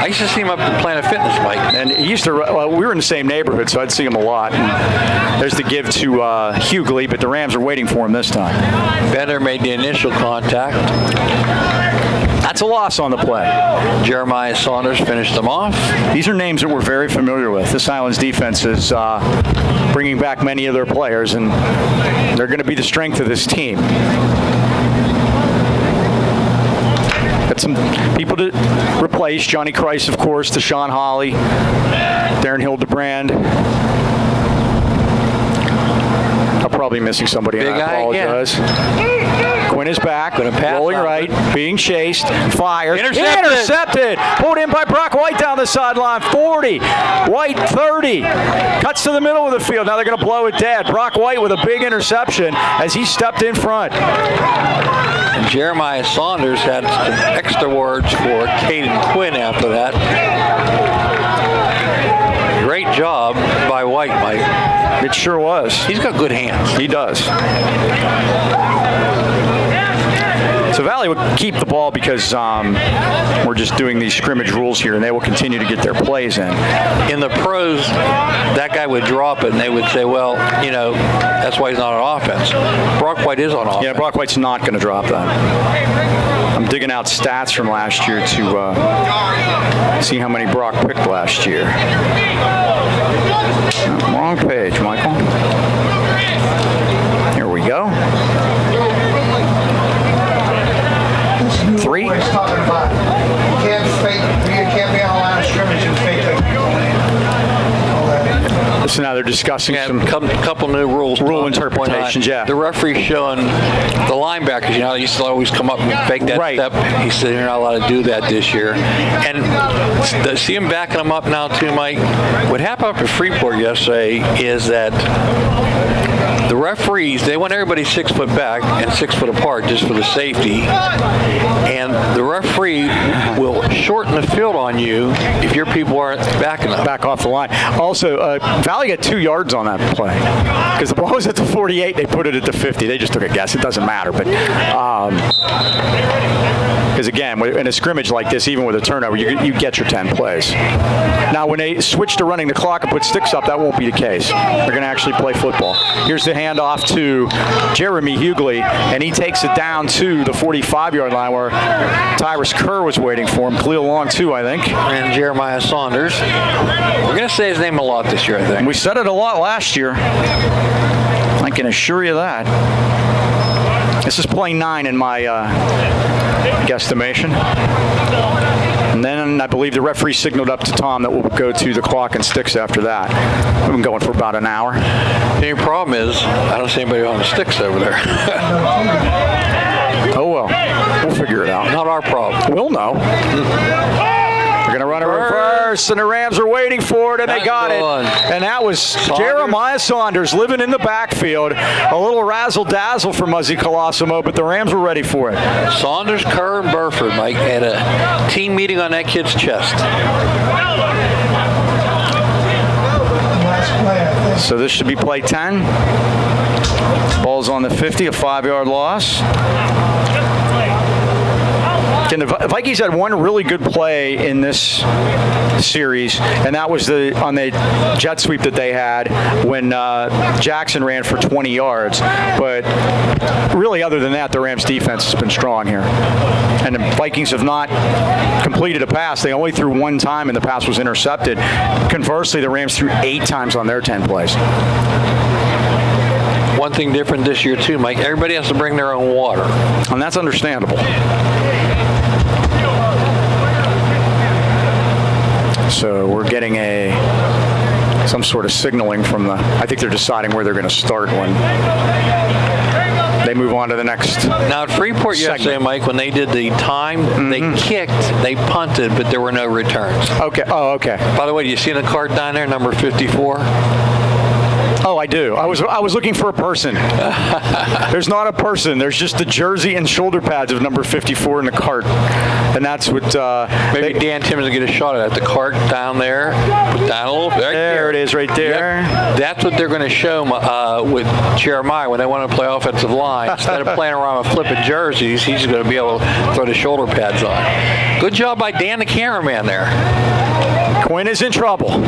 I used to see him up in Planet Fitness, Mike. And he used to, well, we were in the same neighborhood, so I'd see him a lot. And there's the give to Hughley, but the Rams are waiting for him this time. Bender made the initial contact. That's a loss on the play. Jeremiah Saunders finished them off. These are names that we're very familiar with. This Highlands defense is bringing back many of their players, and they're going to be the strength of this team. Got some people to replace. Johnny Christ, of course, Deshaun Hawley, Darren Hildebrand. I'm probably missing somebody, and I apologize. Quinn is back, rolling right, being chased, fires, intercepted, pulled in by Brock White down the sideline, 40, White 30, cuts to the middle of the field. Now they're going to blow it dead. Brock White with a big interception as he stepped in front. And Jeremiah Saunders had some extra words for Caden Quinn after that. Great job by White, Mike. It sure was. He's got good hands. He does. So Valley would keep the ball because we're just doing these scrimmage rules here, and they will continue to get their plays in. In the pros, that guy would drop it, and they would say, well, you know, that's why he's not on offense. Brock White is on offense. Yeah, Brock White's not going to drop that. I'm digging out stats from last year to see how many Brock picked last year. Wrong page, Michael. Here we go. 3. What he's talking about. You can't be on a line of scrimmage and fake it. So now they're discussing some couple new rules. Rule interpretations, yeah. The referee's showing the linebackers, you know, they used to always come up and fake that step. He said you're not allowed to do that this year. And see him backing them up now too, Mike. What happened up at Freeport yesterday is that the referees, they want everybody 6 foot back and 6 foot apart just for the safety. And the referee will shorten the field on you if your people aren't backing up. Back off the line. Also, Valley got 2 yards on that play because the ball was at the 48. They put it at the 50. They just took a guess. It doesn't matter. But because, again, in a scrimmage like this, even with a turnover, you get your 10 plays. Now, when they switch to running the clock and put sticks up, that won't be the case. They're going to actually play football. Here's the handoff to Jeremy Hughley, and he takes it down to the 45-yard line where Tyrus Kerr was waiting for him. Clear long, too, I think. And Jeremiah Saunders. We're going to say his name a lot this year, I think. We said it a lot last year. I can assure you that. This is play 9 in my guesstimation. And then I believe the referee signaled up to Tom that we'll go to the clock and sticks after that. We've been going for about an hour. The only problem is I don't see anybody on the sticks over there. Oh, well. We'll figure it out. Not our problem. We'll know. They're going to run a reverse, and the Rams are waiting for it, and they got it. And that was Saunders. Jeremiah Saunders living in the backfield. A little razzle-dazzle for Muzzy Colosimo, but the Rams were ready for it. Saunders, Kerr, and Burford, Mike, had a team meeting on that kid's chest. So this should be play 10. Ball's on the 50, a 5-yard loss. And the Vikings had one really good play in this series, and that was on the jet sweep that they had when Jackson ran for 20 yards. But really, other than that, the Rams' defense has been strong here. And the Vikings have not completed a pass. They only threw one time, and the pass was intercepted. Conversely, the Rams threw 8 times on their 10 plays. One thing different this year, too, Mike, everybody has to bring their own water. And that's understandable. So we're getting some sort of signaling from I think they're deciding where they're going to start when they move on to the next. Now at Freeport yesterday, Mike, when they did the time, they kicked, they punted, but there were no returns. Okay. Oh, okay. By the way, do you see the card down there, number 54? Oh, I do. I was looking for a person. There's not a person. There's just the jersey and shoulder pads of number 54 in the cart, and that's what. Maybe Dan Timmons will get a shot at the cart down there. Down a little bit. There it is, right there. Yep. That's what they're going to show with Jeremiah when they want to play offensive line. Instead of playing around with flipping jerseys, he's going to be able to throw the shoulder pads on. Good job by Dan, the cameraman there. Quinn is in trouble.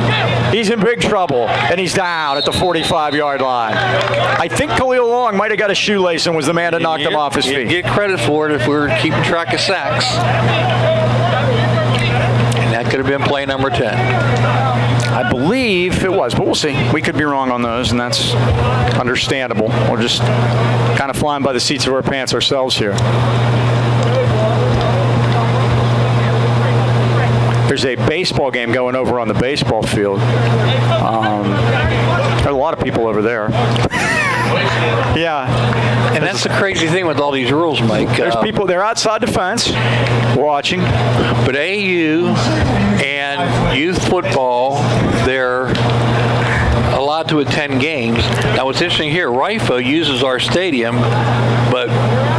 He's in big trouble, and he's down at the 45-yard line. I think Khalil Long might have got a shoelace and was the man that knocked him off his feet. Get credit for it if we were keeping track of sacks. And that could have been play number 10. I believe it was, but we'll see. We could be wrong on those, and that's understandable. We're just kind of flying by the seats of our pants ourselves here. There's a baseball game going over on the baseball field. There are a lot of people over there. Yeah. And that's the crazy thing with all these rules, Mike. There's people, they're outside the fence watching. But AU and youth football, they're allowed to attend games. Now, what's interesting here, RIFO uses our stadium, but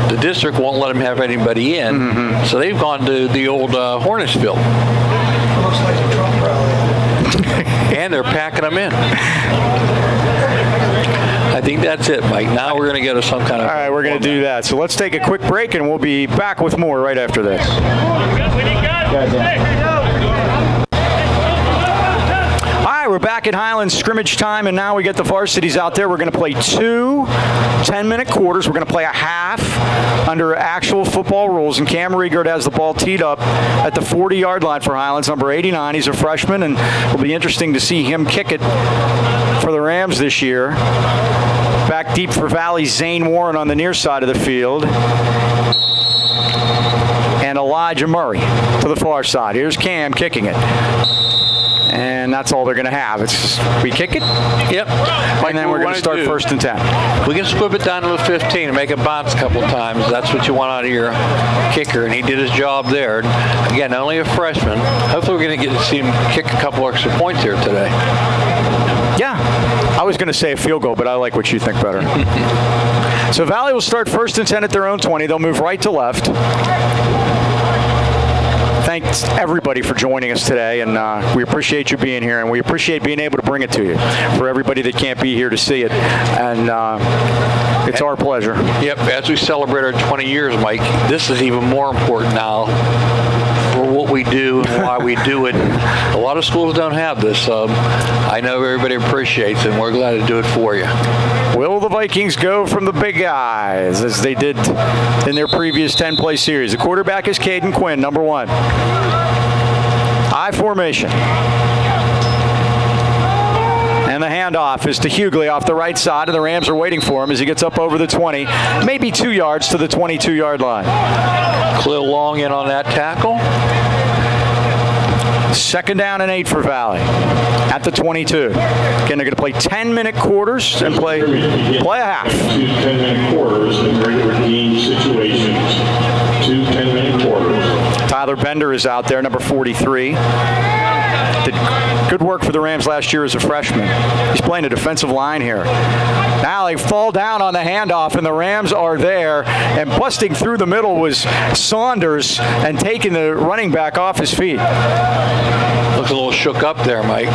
the district won't let them have anybody in. So they've gone to the old Hornets field. Looks like a Trump rally. And they're packing them in. I think that's it, Mike. Now we're going to go to some kind of... All right, we're going to do that. So let's take a quick break, and we'll be back with more right after this. All right, we're back at Highlands scrimmage time, and now we get the varsities out there. We're going to play 2 10-minute quarters. We're going to play a half under actual football rules, and Cam Riegert has the ball teed up at the 40-yard line for Highlands, number 89. He's a freshman, and it'll be interesting to see him kick it for the Rams this year. Back deep for Valley, Zane Warren on the near side of the field. And Elijah Murray to the far side. Here's Cam kicking it. And that's all they're going to have. It's just, we kick it. Yep. And then we're going to start 1st and 10. We can squib it down to the 15 and make it bounce a couple of times. That's what you want out of your kicker, and he did his job there. Again, only a freshman. Hopefully we're going to get to see him kick a couple extra points here today. Yeah. I was going to say a field goal, but I like what you think better. So Valley will start 1st and 10 at their own 20. They'll move right to left. Thanks everybody for joining us today, and we appreciate you being here, and we appreciate being able to bring it to you for everybody that can't be here to see it, and it's our pleasure. Yep, as we celebrate our 20 years, Mike, this is even more important now for what we do and why we do it. A lot of schools don't have this. I know everybody appreciates it, and we're glad to do it for you. Will the Vikings go from the big guys as they did in their previous 10-play series? The quarterback is Caden Quinn, number 1. I formation. And the handoff is to Hughley off the right side, and the Rams are waiting for him as he gets up over the 20, maybe 2 yards to the 22-yard line. Khalil Long in on that tackle. 2nd down and 8 for Valley at the 22. Again, they're going to play 10-minute quarters and play a half. 2 10-minute quarters in regular game situations. 2 10-minute quarters. Tyler Bender is out there, number 43. Did good work for the Rams last year as a freshman. He's playing a defensive line here. Now they fall down on the handoff, and the Rams are there. And busting through the middle was Saunders and taking the running back off his feet. Looks a little shook up there, Mike.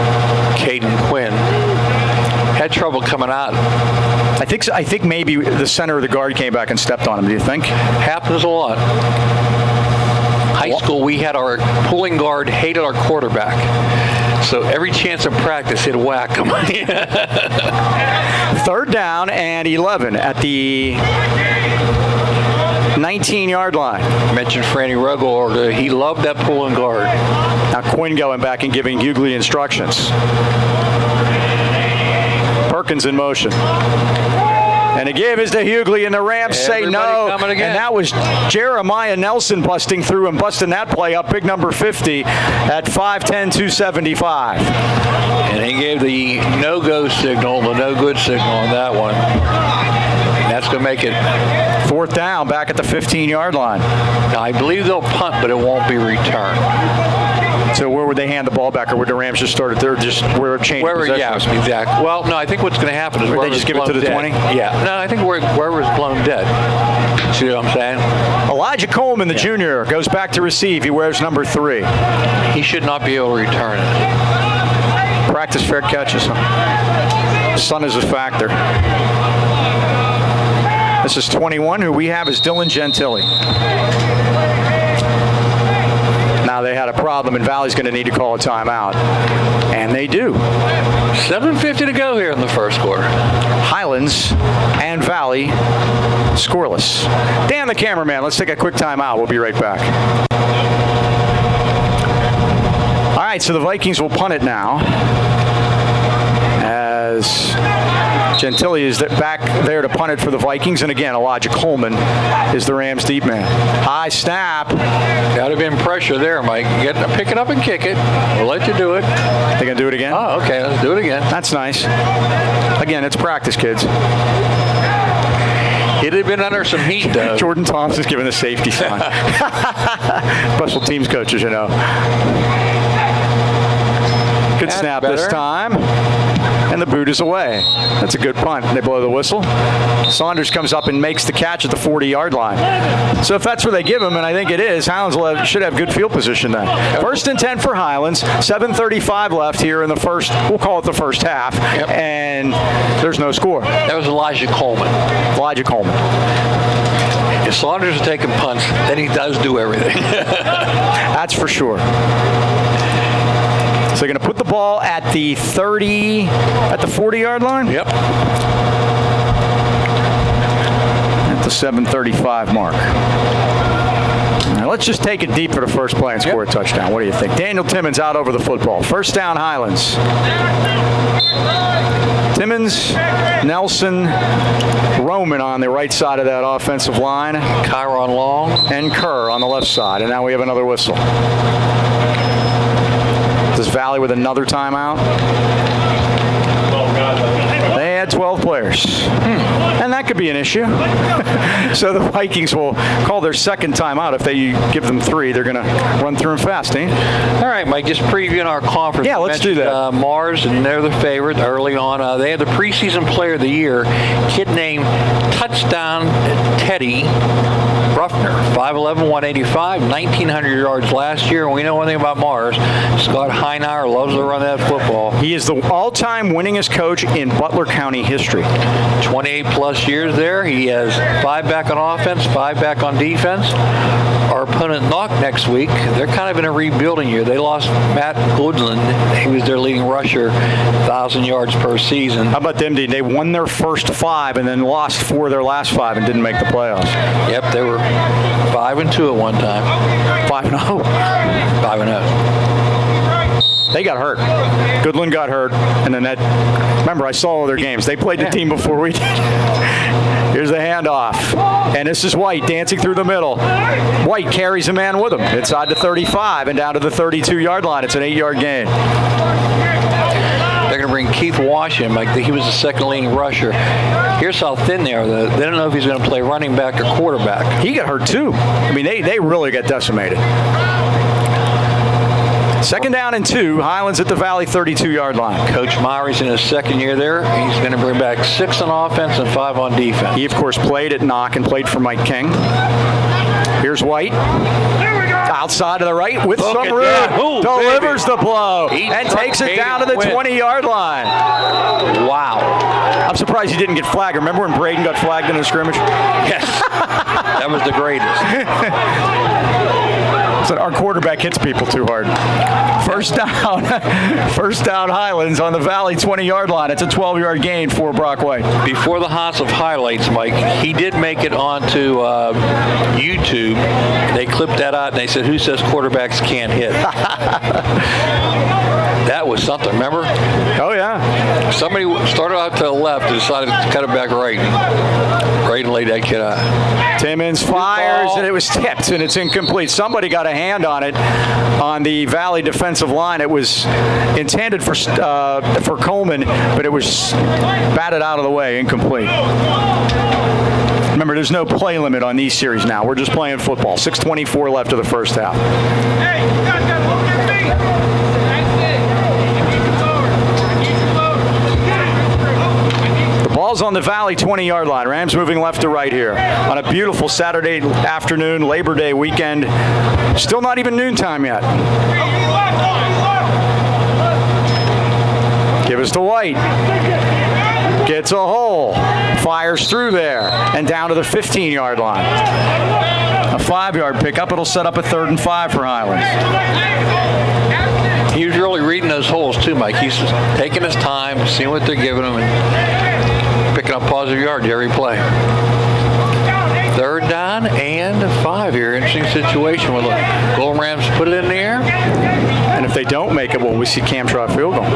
Caden Quinn had trouble coming out. I think maybe the center of the guard came back and stepped on him. Do you think? Happens a lot. high school, we had our pulling guard hated our quarterback. So every chance of practice, he'd whack him. 3rd down and 11 at the 19-yard line. Mentioned Franny Ruggles. He loved that pulling guard. Now Quinn going back and giving Hughley instructions. Perkins in motion. And the give is to Hughley, and the Rams say no. Coming again. And that was Jeremiah Nelson busting through and busting that play up, big number 50 at 5'10", 275. And he gave the no-go signal, the no-good signal on that one. And that's going to make it 4th down, back at the 15-yard line. Now, I believe they'll punt, but it won't be returned. So where would they hand the ball back, or would the Rams just start it there, just where it changed possession? Yeah, exactly. Well, no, I think what's going to happen is they just give it to the 20? Yeah. No, I think wherever's blown dead. See what I'm saying? Elijah Coleman, the junior, goes back to receive. He wears number 3. He should not be able to return it. Practice fair catches. Sun is a factor. This is 21. Who we have is Dylan Gentile. Now they had a problem, and Valley's going to need to call a timeout. And they do. 7:50 to go here in the first quarter. Highlands and Valley scoreless. Dan, the cameraman, let's take a quick timeout. We'll be right back. All right, so the Vikings will punt it now, as Gentile is back there to punt it for the Vikings. And again, Elijah Coleman is the Rams' deep man. High snap. Got to be in pressure there, Mike. Pick it up and kick it. We'll let you do it. They gonna do it again? Oh, okay. Let's do it again. That's nice. Again, it's practice, kids. It had been under some heat, though. Jordan Thompson's giving the safety sign. Special teams coaches, you know. Good That's snap better. this time. And the boot is away. That's a good punt. They blow the whistle. Saunders comes up and makes the catch at the 40-yard line. So if that's where they give him, and I think it is, Highlands should have good field position then. 1st and 10 for Highlands. 7:35 left here in the first, we'll call it the first half. Yep. And there's no score. That was Elijah Coleman. Elijah Coleman. If Saunders is taking punts, then he does do everything. That's for sure. So they're going to put the ball at the 40-yard line? Yep. At the 7:35 mark. Now let's just take it deep for the first play and score a touchdown. What do you think? Daniel Timmons out over the football. 1st down, Highlands. Timmons, Nelson, Roman on the right side of that offensive line. Kyron Long. And Kerr on the left side. And now we have another whistle. Does Valley with another timeout? They had 12 players. And that could be an issue. So the Vikings will call their second timeout. If they give them 3, they're going to run through them fast, eh? All right, Mike, just previewing our conference. Yeah, let's do that. Mars, and they're the favorite early on. They had the preseason player of the year, kid named Touchdown Teddy Ruffner, 5'11", 185, 1,900 yards last year. And we know one thing about Mars. Scott Heinauer loves to run that football. He is the all-time winningest coach in Butler County history. 28-plus years there. He has 5 back on offense, 5 back on defense. Our opponent, Knock, next week, they're kind of in a rebuilding year. They lost Matt Goodland. He was their leading rusher, 1,000 yards per season. How about them? They won their first 5 and then lost 4 of their last 5 and didn't make the playoffs. Yep, they were 5-2 at one time. 5-0. 5-0. They got hurt. Goodland got hurt, and then remember, I saw all their games. They played the team before we did. Here's the handoff. And this is White dancing through the middle. White carries a man with him inside the 35 and down to the 32-yard line. It's an 8-yard gain. They're going to bring Keith Washington. Like he was the second leading rusher. Here's how thin they are. They don't know if he's going to play running back or quarterback. He got hurt too. I mean, they really got decimated. 2nd down and 2. Highlands at the Valley 32-yard line. Coach Mowry's in his second year there. He's going to bring back 6 on offense and 5 on defense. He, of course, played at Knock and played for Mike King. Here's White. Outside to the right with some room. Delivers the blow and takes it down to the 20-yard line. Wow. I'm surprised he didn't get flagged. Remember when Braden got flagged in the scrimmage? Yes. That was the greatest. So our quarterback hits people too hard. First down. First down Highlands on the Valley 20-yard line. It's a 12-yard gain for Brock White. Before the Haas of highlights, Mike, he did make it onto YouTube. They clipped that out and they said, "Who says quarterbacks can't hit?" That was something, remember? Oh, yeah. Somebody started out to the left and decided to cut it back right. Right and laid that kid out. Timmons fires, and it was tipped, and it's incomplete. Somebody got a hand on it on the Valley defensive line. It was intended for Coleman, but it was batted out of the way, incomplete. Remember, there's no play limit on these series now. We're just playing football. 6:24 left of the first half. Ball's on the Valley 20-yard line. Rams moving left to right here on a beautiful Saturday afternoon, Labor Day weekend. Still not even noontime yet. Give us to White. Gets a hole. Fires through there and down to the 15-yard line. A 5-yard pickup. It'll set up a 3rd and 5 for Highlands. He was really reading those holes too, Mike. He's just taking his time, seeing what they're giving him, and picking up positive yards every play. 3rd down and 5 here. Interesting situation with the Gold Rams put it in the air. And if they don't make it, well, we see Cam try a field goal.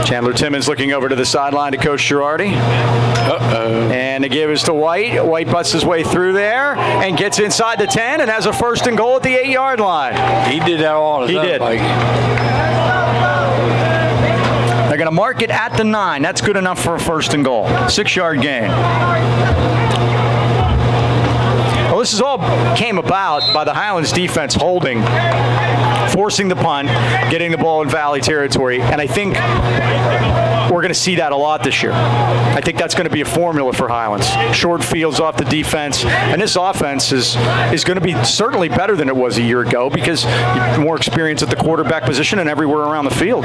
Chandler Timmons looking over to the sideline to Coach Girardi. And the give is to White. White busts his way through there and gets inside the 10 and has a 1st and goal at the 8-yard line. He did that all his own, did. Mike. They're going to mark it at the 9. That's good enough for a 1st and goal. 6-yard gain. Well, this is all came about by the Highlands defense holding, forcing the punt, getting the ball in Valley territory, and I think we're going to see that a lot this year. I think that's going to be a formula for Highlands. Short fields off the defense, and this offense is going to be certainly better than it was a year ago because more experience at the quarterback position and everywhere around the field.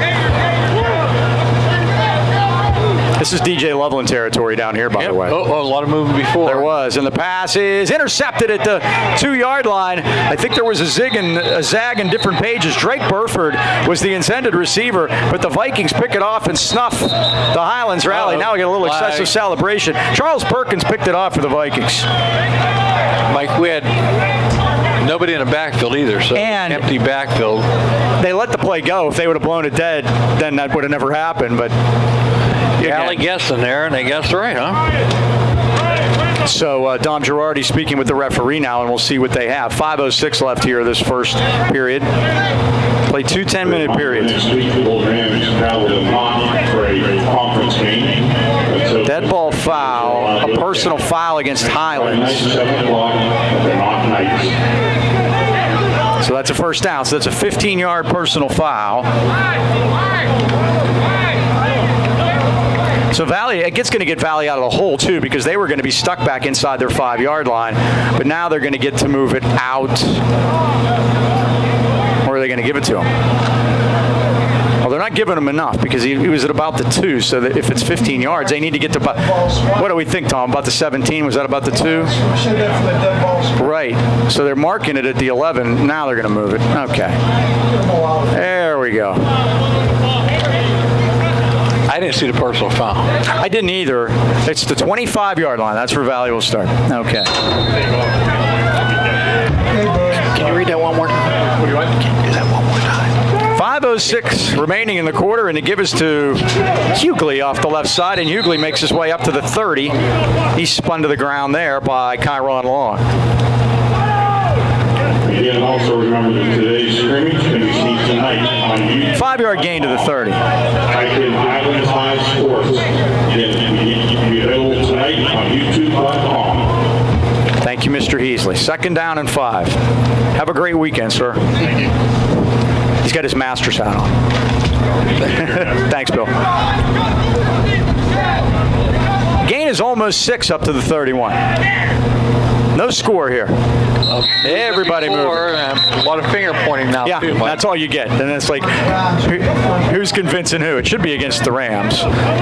This is DJ Loveland territory down here, by the way. Oh, a lot of movement before. There was, and the pass is intercepted at the 2-yard line. I think there was a zag in different pages. Drake Burford was the intended receiver, but the Vikings pick it off and snuff the Highlands rally. Now we get a little excessive celebration. Charles Perkins picked it off for the Vikings. Mike, we had nobody in the backfield either, so And empty backfield. They let the play go. If they would have blown it dead, then that would have never happened, but... Allie guessed in there, and they guessed right, huh? So Dom Girardi speaking with the referee now, and we'll see what they have. 5:06 left here this first period. Play 2 10-minute periods. Next week, the Gold Rams travel to Mont for a conference game. Dead ball foul, a personal foul against Highlands. 7 o'clock at the Mont Knights. So that's a 1st down. So that's a 15-yard personal foul. So Valley, it's going to get Valley out of the hole too because they were going to be stuck back inside their 5-yard line, but now they're going to get to move it out. Where are they going to give it to him? Well, they're not giving him enough because he was at about the 2, so that if it's 15 yards, they need to get to about, what do we think, Tom, about the 17? Was that about the 2? Right. So they're marking it at the 11. Now they're going to move it. Okay. There we go. I didn't see the personal foul. I didn't either. It's the 25-yard line. That's where Valley will start. Okay. Can you read that one more time? Can you do that one more time? 5:06 remaining in the quarter, and the give is to Hughley off the left side, and Hughley makes his way up to the 30. He's spun to the ground there by Kyron Long. Again, also remember that today's scrimmage can be seen tonight on YouTube. 5-yard gain to the 30. Type in Highlands High Sports. Again, it will be available tonight on YouTube.com. Thank you, Mr. Heasley. 2nd down and 5. Have a great weekend, sir. He's got his master's hat on. Thanks, Bill. Gain is almost 6 up to the 31. No score here. Everybody moving. A lot of finger pointing now, Yeah, too, Mike. that's all you get. And it's like, who's convincing who? It should be against the Rams.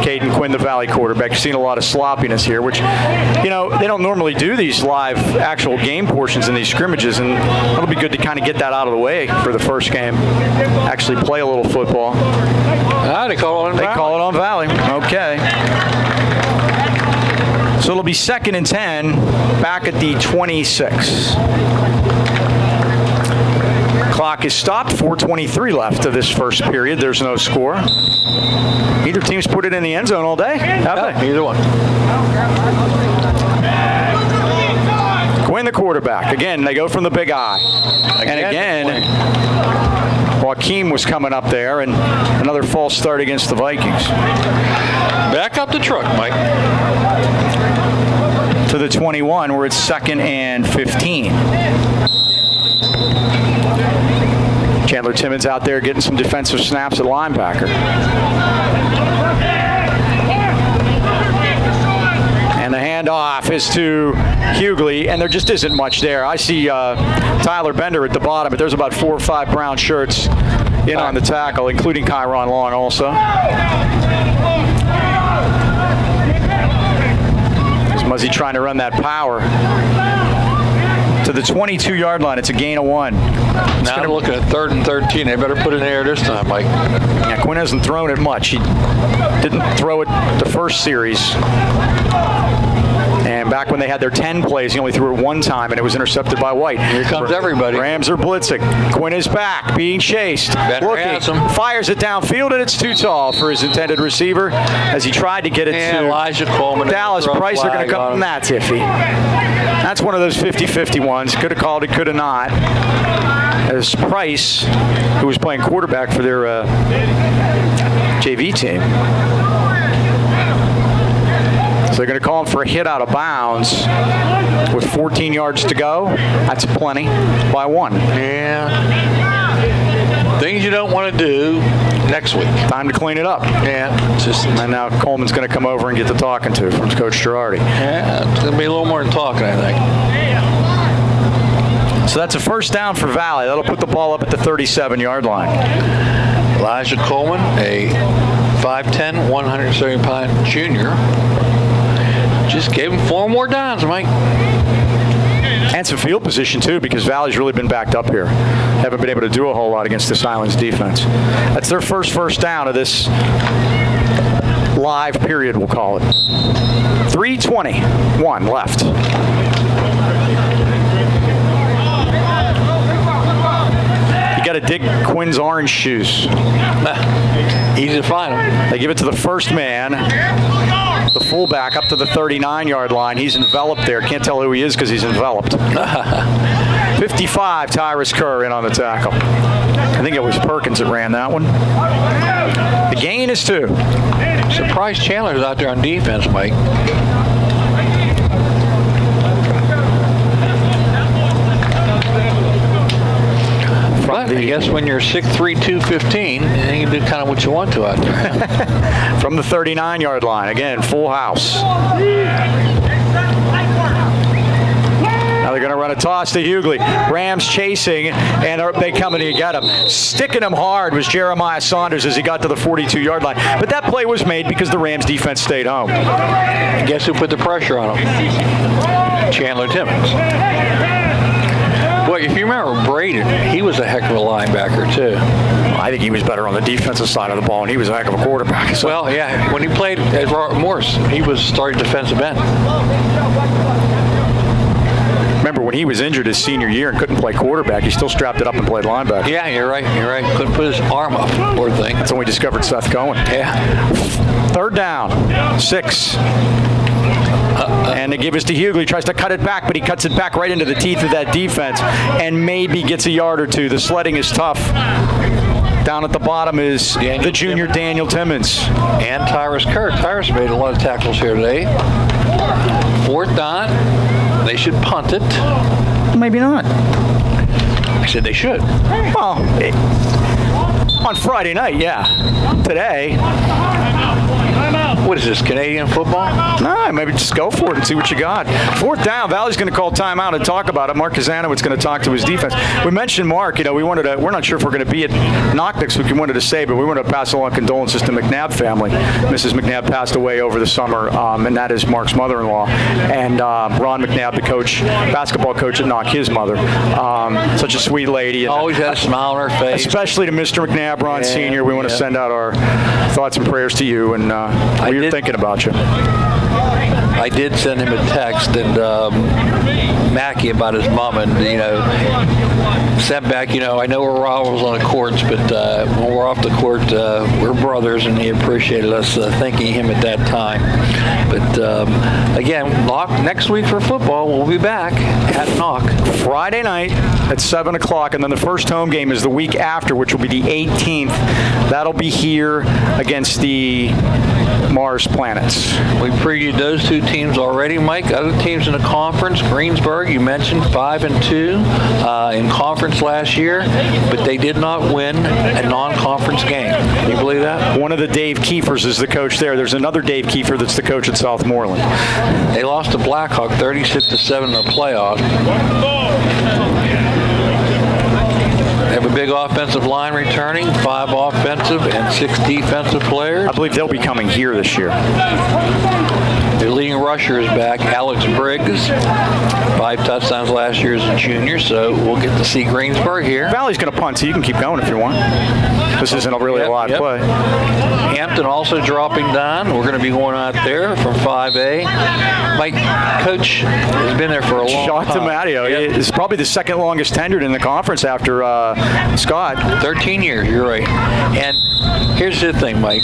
Caden Quinn, the Valley quarterback. You've seen a lot of sloppiness here, which, they don't normally do these live actual game portions in these scrimmages, and it'll be good to kind of get that out of the way for the first game. Actually play a little football. They call it on Valley. They call it on Valley. Okay. So it'll be 2nd and 10, back at the 26. Clock is stopped. 4:23 left of this first period. There's no score. Neither team's put it in the end zone all day, have they? Either one. Quinn, the quarterback. Again, they go from the big eye. And again, Joaquin was coming up there, and another false start against the Vikings. Back up the truck, Mike. To the 21, where it's 2nd and 15. Chandler Timmons out there getting some defensive snaps at linebacker. And the handoff is to Hughley, and there just isn't much there. I see Tyler Bender at the bottom, but there's about 4 or 5 brown shirts in on the tackle, including Kyron Long also. Muzzy trying to run that power to the 22-yard line. It's a gain of 1. Now I'm looking at 3rd and 13. They better put it in the air this time, Mike. Yeah, Quinn hasn't thrown it much. He didn't throw it the first series. And back when they had their 10 plays, he only threw it 1 time, and it was intercepted by White. Here comes everybody. Rams are blitzing. Quinn is back, being chased. Bender has him. Fires it downfield, and it's too tall for his intended receiver as he tried to get it to Elijah Coleman. Dallas Price. They're going to come. That's iffy. That's one of those 50-50 ones. Could have called it, could have not. As Price, who was playing quarterback for their JV team. So they're going to call him for a hit out of bounds with 14 yards to go. That's plenty by 1. Yeah. Things you don't want to do next week. Time to clean it up. Yeah. And now Coleman's going to come over and get the talking to from Coach Girardi. Yeah, it's going to be a little more than talking, I think. So that's a first down for Valley. That'll put the ball up at the 37-yard line. Elijah Coleman, a 5'10", 170-pound junior. Just gave him 4 more downs, Mike. And some field position, too, because Valley's really been backed up here. Haven't been able to do a whole lot against this Highlands defense. That's their first down of this live period, we'll call it. 3:21 left. You got to dig Quinn's orange shoes. Easy to find him. They give it to the first man. The fullback up to the 39-yard line. He's enveloped there. Can't tell who he is because he's enveloped. 55, Tyrus Kerr in on the tackle. I think it was Perkins that ran that one. The gain is 2. Surprised Chandler's out there on defense, Mike. But I guess when you're 6'3", 215, you can do kind of what you want to out there. From the 39-yard line. Again, full house. Now they're going to run a toss to Hughley. Rams chasing, and they come in and get him. Sticking him hard was Jeremiah Saunders as he got to the 42-yard line. But that play was made because the Rams defense stayed home. And guess who put the pressure on him? Chandler Timmons. Boy, if you remember Braden, he was a heck of a linebacker, too. I think he was better on the defensive side of the ball, and he was a heck of a quarterback. So. Well, yeah, when he played at Robert Morris, he was starting defensive end. Remember, when he was injured his senior year and couldn't play quarterback, he still strapped it up and played linebacker. Yeah, you're right. Couldn't put his arm up, poor thing. That's when we discovered Seth Cohen. Yeah. 3rd down, 6. And they give us to Hughley. Tries to cut it back, but he cuts it back right into the teeth of that defense and maybe gets a yard or 2. The sledding is tough. Down at the bottom is the junior Daniel Timmons. And Tyrus Kerr. Tyrus made a lot of tackles here today. 4th down. They should punt it. Maybe not. I said they should. Well, on Friday night, yeah. Today. What is this, Canadian football? No, maybe just go for it and see what you got. 4th down, Valley's going to call timeout and talk about it. Mark Kazanowicz going to talk to his defense. We mentioned Mark. We're not sure if we're going to be at Knock next week. We wanted to say, but we wanted to pass along condolences to McNabb family. Mrs. McNabb passed away over the summer, and that is Mark's mother-in-law. And Ron McNabb, the coach, basketball coach at Knock, his mother. Such a sweet lady. And always had a smile on her face. Especially to Mr. McNabb, Ron Sr. We want to send out our thoughts and prayers to you, and we're thinking about you. I did send him a text and Mackie about his mom, and sent back. I know we're rivals on the courts, but when we're off the court, we're brothers, and he appreciated us thanking him at that time. But again, Knock next week for football. We'll be back at Knock Friday night at 7 o'clock, and then the first home game is the week after, which will be the 18th. That'll be here against the Mars Planets. We previewed those two teams already, Mike. Other teams in the conference, Greensburg, you mentioned 5-2 in conference last year, but they did not win a non-conference game. Can you believe that? One of the Dave Kiefers is the coach there. There's another Dave Kiefer that's the coach at Southmoreland. They lost to Blackhawk 36-7 in the playoff. They have a big offensive line returning, 5 offensive and 6 defensive players. I believe they'll be coming here this year. Their leading rusher is back, Alex Briggs. 5 touchdowns last year as a junior, so we'll get to see Greensburg here. Valley's going to punt, so you can keep going if you want. This isn't really a live play. Hampton also dropping down. We're going to be going out there from 5A. My coach has been there for a long time. Sean Tomadio. Yep. It's probably the second longest tenured in the conference after Scott. 13 years, you're right. And here's the thing, Mike.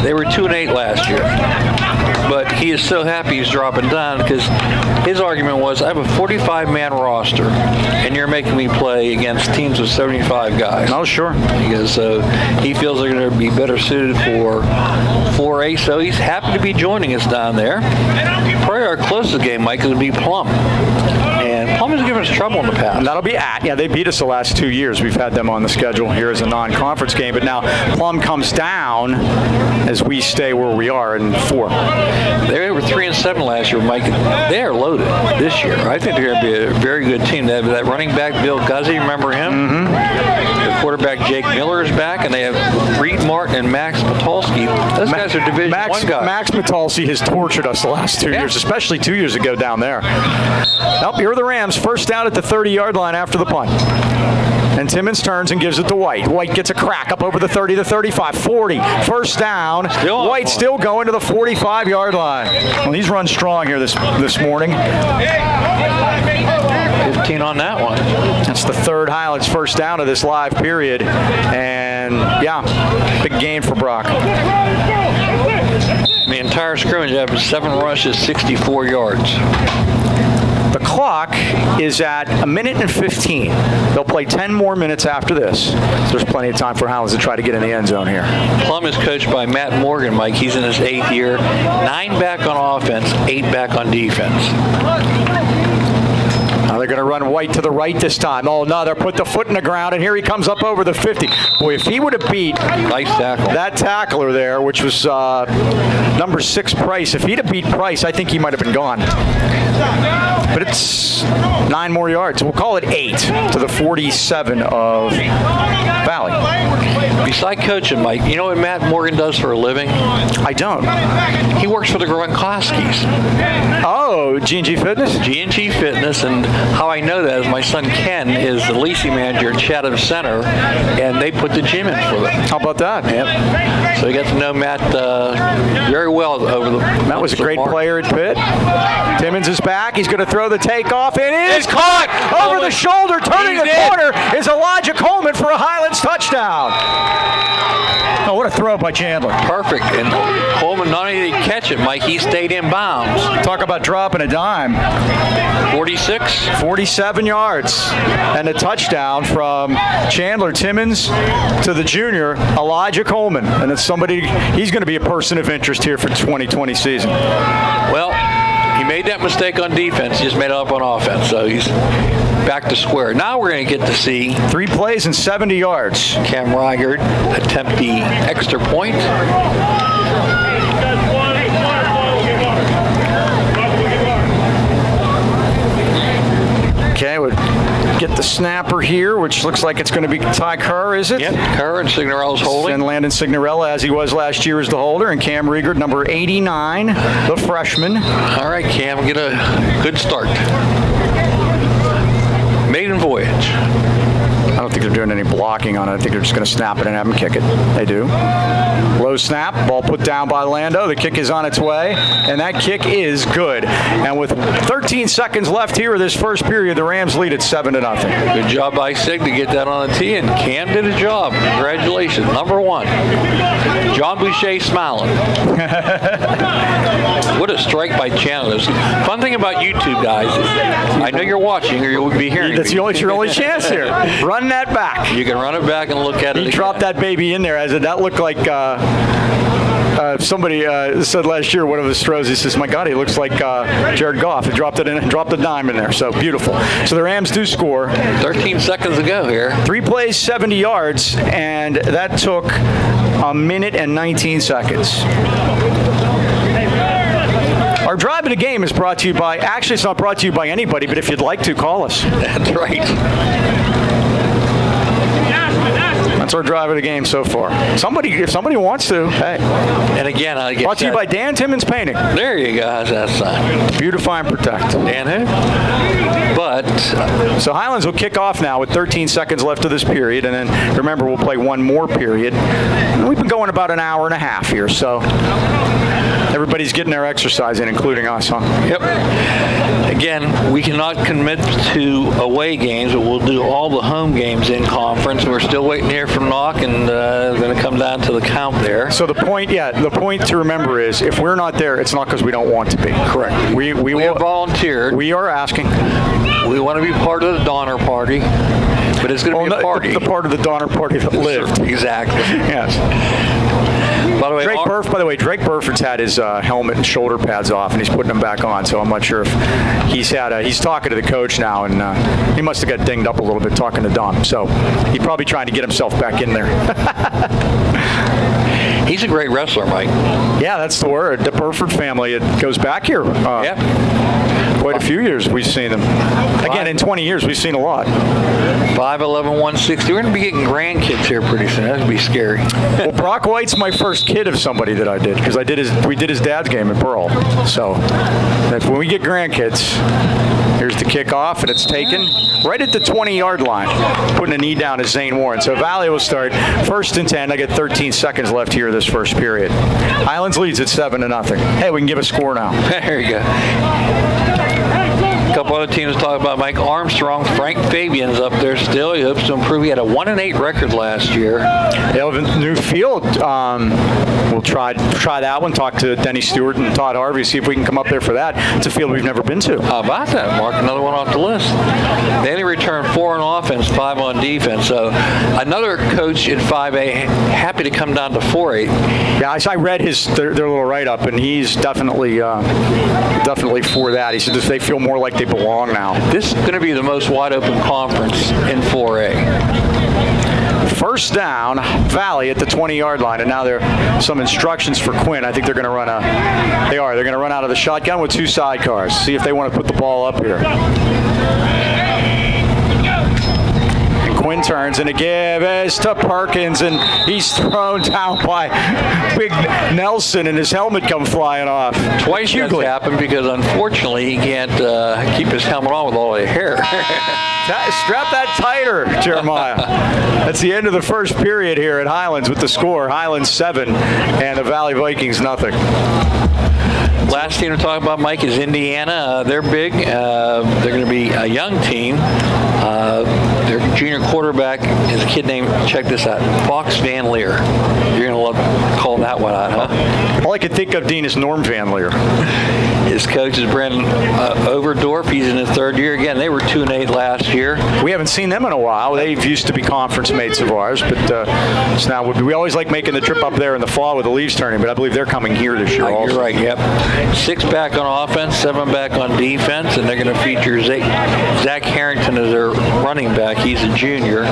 They were 2-8 last year. But he is so happy he's dropping down because his argument was, I have a 45-man roster, and you're making me play against teams with 75 guys. Oh, sure. He goes, so he feels they're going to be better suited for 4A, so he's happy to be joining us down there. Probably our closest game, Mike, would be Plum. And Plum has given us trouble in the past. And that'll be they beat us the last 2 years. We've had them on the schedule here as a non-conference game, but now Plum comes down as we stay where we are in 4. They were 3-7 last year, Mike. They are loaded this year. I think they're going to be a very good team. They have that running back, Bill Guzzi, remember him? Mm-hmm. The quarterback, Jake Miller, is back, and they have Reed Martin and Max Patulski. Those guys are Division I guys. Max Patulski has tortured us the last 2 years, especially 2 years ago down there. Here are the Rams, first down at the 30-yard line after the punt. And Timmons turns and gives it to White. White gets a crack up over the 30, the 35, 40. First down. White still going to the 45-yard line. Well, he's run strong here this morning. 15 on that one. That's the third Highlands first down of this live period. And, big gain for Brock. The entire scrimmage averaged 7 rushes, 64 yards. The clock is at 1 minute and 15. They'll play 10 more minutes after this. So there's plenty of time for Highlands to try to get in the end zone here. Plum is coached by Matt Morgan, Mike. He's in his 8th year. 9 back on offense, 8 back on defense. Now they're going to run White to the right this time. Oh, no, they're put the foot in the ground, and here he comes up over the 50. Boy, if he would have beat that tackler there, which was number 6 Price, if he'd have beat Price, I think he might have been gone. But it's 9 more yards. We'll call it 8 to the 47 of Valley. Besides coaching, Mike, you know what Matt Morgan does for a living? I don't. He works for the Gronkowskis. Oh, G&G Fitness? G&G Fitness, and how I know that is my son Ken is the leasing manager at Chatham Center, and they put the gym in for them. How about that? Yep. So you got to know Matt very well over the Matt was a great player at Pitt. Timmons is back. He's going to throw the takeoff. It is caught over the shoulder. Turning the corner is Elijah Coleman for a Highlands touchdown. Oh, what a throw by Chandler. Perfect. And Coleman not only did he catch it, Mike, he stayed in bounds. Talk about dropping a dime. 47 yards. And a touchdown from Chandler Timmons to the junior, Elijah Coleman. And it's somebody, he's going to be a person of interest here for 2020 season. Well, he made that mistake on defense. He just made it up on offense. So he's back to square. Now we're going to get to see 3 plays and 70 yards. Cam Reigert attempt the extra point. get the snapper here, which looks like it's going to be Ty Kerr, is it? Yep, Kerr and Signorella's holding. And Landon Signorella, as he was last year, is the holder, and Cam Riegert, number 89, the freshman. All right, Cam, get a good start. Maiden voyage. I don't think they're doing any blocking on it. I think they're just going to snap it and have him kick it. They do. Low snap, ball put down by Lando. The kick is on its way, and that kick is good. And with 13 seconds left here of this first period, the Rams lead at 7-0. Good job by Sig to get that on the tee, and Cam did a job. Congratulations. Number 1. John Boucher smiling. What a strike by Chandler. Fun thing about YouTube, guys, I know you're watching or you'll be hearing. That's your only chance here. Run that back. You can run it back and look at it. He dropped that baby in there. That looked like somebody said last year, one of his throws, he says, my God, he looks like Jared Goff. He dropped it in and dropped a dime in there. So beautiful. So the Rams do score. 13 seconds to go here. 3 plays, 70 yards, and that took a minute and 19 seconds. Our drive of the game is brought to you by, actually it's not brought to you by anybody, but if you'd like to, call us. That's right. That's our drive of the game so far. If somebody wants to, hey. And again, I guess Brought to you by Dan Timmons Painting. There you go. How's that sign? Beautify and protect. Dan who? But so Highlands will kick off now with 13 seconds left of this period, and then remember we'll play one more period. And we've been going about an hour and a half here, so everybody's getting their exercise in, including us, huh? Yep. Again, we cannot commit to away games, but we'll do all the home games in conference. We're still waiting here from Knock, and going to come down to the count there. So the point to remember is, if we're not there, it's not because we don't want to be. Correct. We have volunteered. We are asking. We want to be part of the Donner Party, but it's going to be a party. The part of the Donner Party that lived. Exactly. Yes. By the way, Drake Burford's had his helmet and shoulder pads off, and he's putting them back on. So I'm not sure if he's talking to the coach now, and he must have got dinged up a little bit talking to Don. So he's probably trying to get himself back in there. He's a great wrestler, Mike. Yeah, that's the word. The Burford family. It goes back here. Yep. Quite a few years we've seen them. Again, in 20 years, we've seen a lot. 5'11", 160. We're going to be getting grandkids here pretty soon. That's going to be scary. Well, Brock White's my first kid of somebody that I did, because we did his dad's game at Pearl. So when we get grandkids, here's the kickoff, and it's taken right at the 20-yard line, putting a knee down to Zane Warren. So Valley will start 1st and 10. I get 13 seconds left here this first period. Highlands leads at 7-0. Hey, we can give a score now. There you go. A couple other teams to talk about. Mike Armstrong, Frank Fabian's up there still. He hopes to improve. He had a 1-8 record last year. Elvin New Field. We'll try that one. Talk to Denny Stewart and Todd Harvey. See if we can come up there for that. It's a field we've never been to. How about that, Mark? Another one off the list. They only returned 4 on offense, 5 on defense. So another coach in 5A happy to come down to 4A. Yeah, I read their little write-up, and he's definitely for that. He said they feel more like they belong now. This is going to be the most wide-open conference in 4A. First down, Valley at the 20-yard line, and now there are some instructions for Quinn. I think they're going to run They're going to run out of the shotgun with 2 sidecars. See if they want to put the ball up here. And Quinn turns, and a give is to Perkins, and he's thrown down by Big Nelson, and his helmet come flying off. Twice that's happened because, unfortunately, he can't keep his helmet on with all the hair. Strap that tighter, Jeremiah. That's the end of the first period here at Highlands with the score. Highlands 7 and the Valley Vikings nothing. Last team to talk about, Mike, is Indiana. They're big. They're going to be a young team. Their junior quarterback is a kid named, check this out, Fox Van Leer. You're going to love calling that one out, huh? All I could think of, Dean, is Norm Van Leer. His coach is Brandon Overdorf. He's in his 3rd year. Again, they were 2-8 last year. We haven't seen them in a while. They've used to be conference mates of ours, but so now we always like making the trip up there in the fall with the leaves turning, but I believe they're coming here this year also. You're right, yep. 6 back on offense, 7 back on defense, and they're going to feature Zach Harrington as their running back. He's a junior.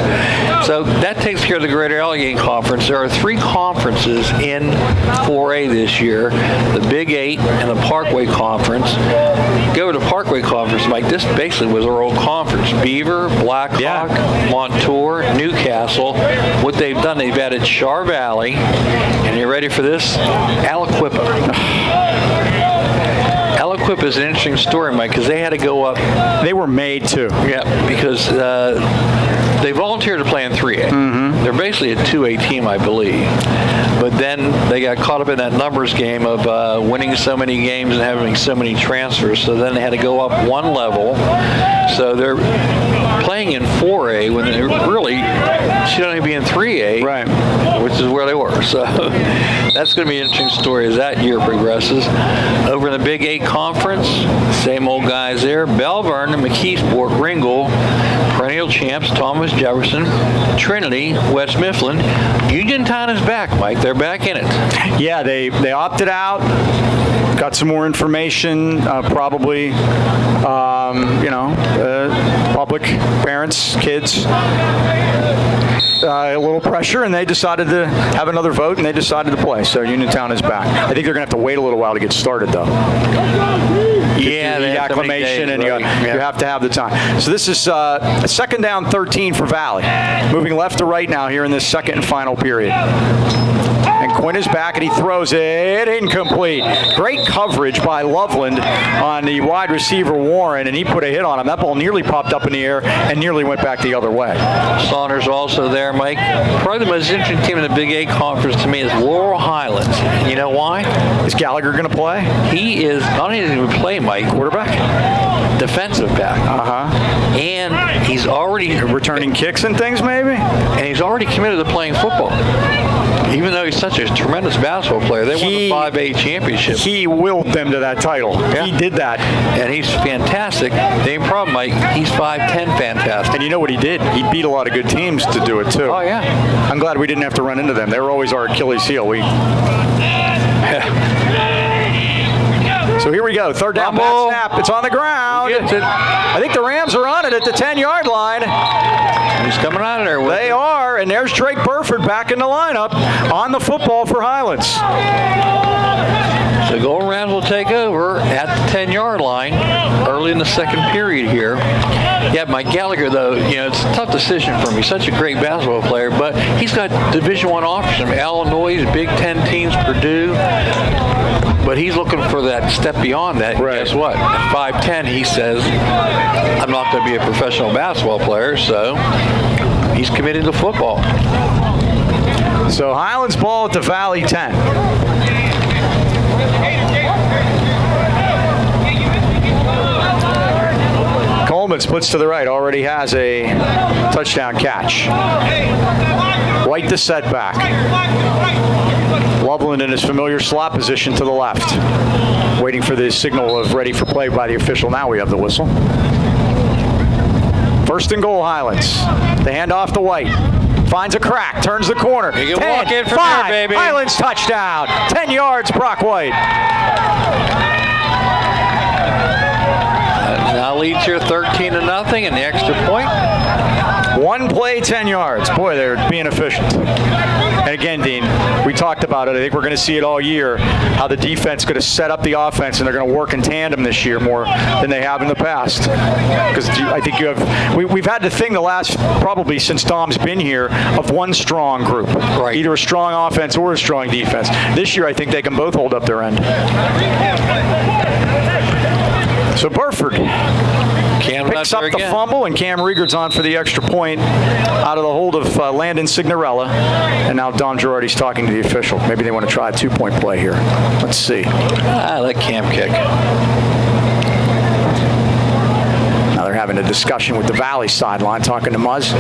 So that takes care of the Greater Allegheny Conference. There are 3 conferences in 4A this year, the Big 8 and the Parkway Conference. conference. Go to Parkway Conference, Mike. This basically was our old conference. Beaver, Blackhawk, Montour, Newcastle. What they've done, they've added Char Valley, and you ready for this? Aliquippa. Aliquippa is an interesting story, Mike, because they had to go up. They were made to. Yeah, because they volunteered to play in 3A. Mm-hmm. They're basically a 2A team, I believe. But then they got caught up in that numbers game of winning so many games and having so many transfers. So then they had to go up one level. So they're playing in 4A when they really should only be in 3A, right? Which is where they were. So that's going to be an interesting story as that year progresses. Over in the Big 8 Conference, same old guys there. Bellevern, McKeesport, Ringgold, perennial champs, Thomas Jefferson, Trinity, West Mifflin. Uniontown is back, Mike. They're back in it. Yeah, they opted out. Got some more information, probably, public, parents, kids. A little pressure, and they decided to have another vote, and they decided to play. So Uniontown is back. I think they're going to have to wait a little while to get started, though. Yeah, the acclimation, and right. you have to have the time. So this is second down 13 for Valley. Moving left to right now here in this second and final period. And Quinn is back, and he throws it incomplete. Great coverage by Loveland on the wide receiver Warren, and he put a hit on him. That ball nearly popped up in the air and nearly went back the other way. Saunders also there, Mike. Probably the most interesting team in the Big 8 Conference to me is Laurel Highlands. You know why? Is Gallagher going to play? He is not only going to play, Mike, Quarterback? defensive back. And he's already Returning kicks and things, maybe? And he's already committed to playing football. Even though he's such a tremendous basketball player, they won the 5A championship. He willed them to that title. Yeah. He did that. And he's fantastic. The only problem, Mike, he's 5'10", fantastic. And you know what he did? He beat a lot of good teams to do it, too. Oh, yeah. I'm glad we didn't have to run into them. They were always our Achilles heel. So here we go. Third down, bad snap. It's on the ground. I think the Rams are on it at the 10-yard line. He's coming out of there with They it. are, and there's Drake Burford back in the lineup on the football for Highlands. The Golden Rams will take over at the 10-yard line early in the second period here. Yeah, Mike Gallagher, though, it's a tough decision for him. He's such a great basketball player, but he's got Division I offers from Illinois, Big Ten teams, Purdue. But he's looking for that step beyond that. Right. Guess what? At 5'10", he says, I'm not going to be a professional basketball player, so he's committed to football. So Highlands ball at the Valley 10. Coleman splits to the right, already has a touchdown catch. White the setback. Loveland in his familiar slot position to the left. Waiting for the signal of ready for play by the official. Now we have the whistle. First and goal, Highlands. The handoff to White. Finds a crack, turns the corner. You can walk in from 5, there, baby. Highlands touchdown. 10 yards, Brock White. Now leads here 13-0 and the extra point. One play, 10 yards. Boy, they're being efficient. And again, Dean, we talked about it. I think we're going to see it all year, how the defense is going to set up the offense, and they're going to work in tandem this year more than they have in the past. Because I think we've had the thing the last, probably since Dom's been here, of one strong group. Right. Either a strong offense or a strong defense. This year, I think they can both hold up their end. So Burford picks up the fumble, and Cam Riegard's on for the extra point out of the hold of Landon Signorella. And now Don Girardi's talking to the official. Maybe they want to try a 2-point play here. Let's see. I like Cam kick. Now they're having a discussion with the Valley sideline, talking to Muzz.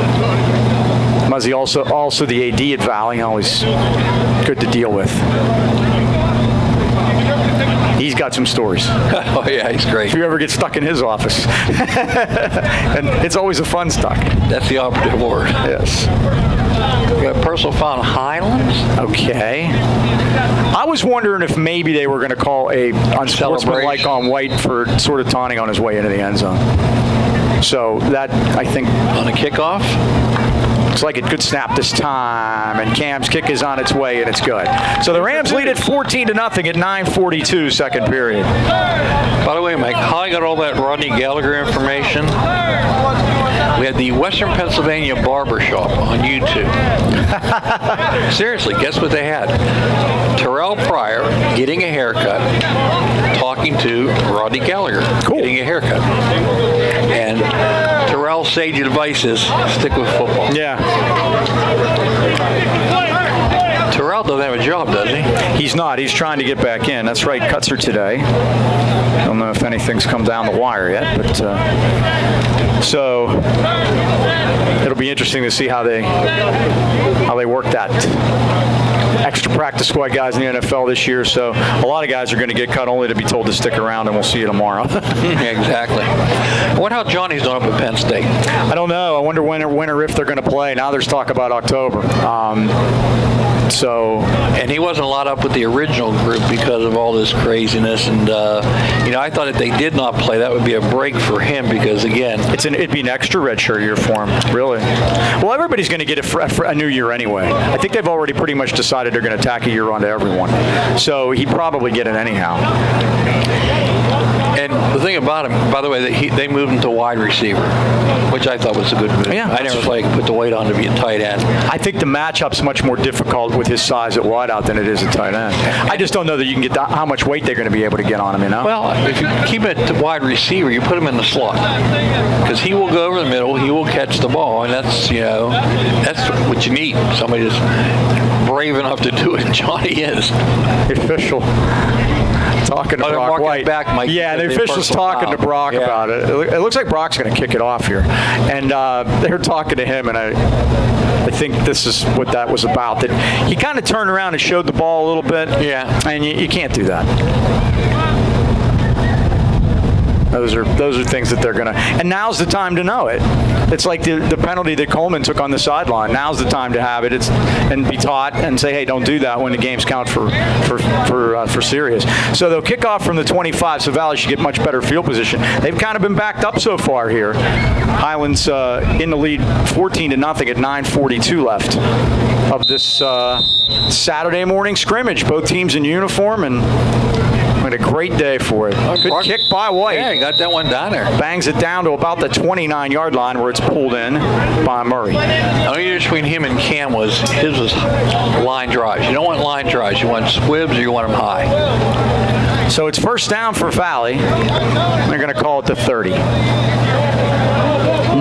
Muzzy also the AD at Valley, always good to deal with. He's got some stories. Oh, yeah, he's great. If you ever get stuck in his office. And it's always a fun stuck. That's the operative word. Yes. We got a personal foul in Highlands. Okay. I was wondering if maybe they were going to call a unsportsmanlike on White for sort of taunting on his way into the end zone. So that, I think... On a kickoff? Looks like it could snap this time, and Cam's kick is on its way, and it's good. So the Rams lead it 14-0 at 9:42 second period. By the way, Mike, how I got all that Rodney Gallagher information? We had the Western Pennsylvania Barber Shop on YouTube. Seriously, guess what they had? Terrell Pryor getting a haircut, talking to Rodney Gallagher, getting a haircut. And Terrell's sage advice is stick with football. Yeah. Terrell doesn't have a job, does he? He's not. He's trying to get back in. That's right. Cuts are today. I don't know if anything's come down the wire yet, but so it'll be interesting to see how they work that. Extra practice squad guys in the NFL this year, so a lot of guys are going to get cut only to be told to stick around, and we'll see you tomorrow. Exactly. I wonder how Johnny's done up at Penn State. I don't know. I wonder when or if they're going to play. Now there's talk about October. And he wasn't a lot up with the original group because of all this craziness. And, I thought if they did not play, that would be a break for him because, again, it'd be an extra redshirt year for him, really. Well, everybody's going to get a new year anyway. I think they've already pretty much decided they're going to tack a year onto everyone. So he'd probably get it anyhow. And the thing about him, by the way, they moved him to wide receiver, which I thought was a good move. Yeah, I never thought he could put the weight on to be a tight end. I think the matchup's much more difficult with his size at wideout than it is at tight end. I just don't know that you can get how much weight they're going to be able to get on him, Well, if you keep it to wide receiver, you put him in the slot because he will go over the middle, he will catch the ball, and that's what you need. Somebody that's brave enough to do it, and Johnny is. The official talking to Brock White. Back, Mike, yeah, the official's talking to Brock about it. It looks like Brock's going to kick it off here. And they're talking to him, and I think this is what that was about. That he kind of turned around and showed the ball a little bit. Yeah. And you can't do that. Those are things that they're going to. And now's the time to know it. It's like the penalty that Coleman took on the sideline. Now's the time to have it and be taught and say, hey, don't do that when the games count for serious. So they'll kick off from the 25, so Valley should get much better field position. They've kind of been backed up so far here. Highlands in the lead 14-0 at 9:42 left of this Saturday morning scrimmage. Both teams in uniform, and what a great day for it. Good kick by White. Yeah, he got that one down there. Bangs it down to about the 29-yard line where it's pulled in by Murray. The only difference between him and Cam was his was line drives. You don't want line drives. You want squibs or you want them high. So it's first down for Valley. They're going to call it the 30.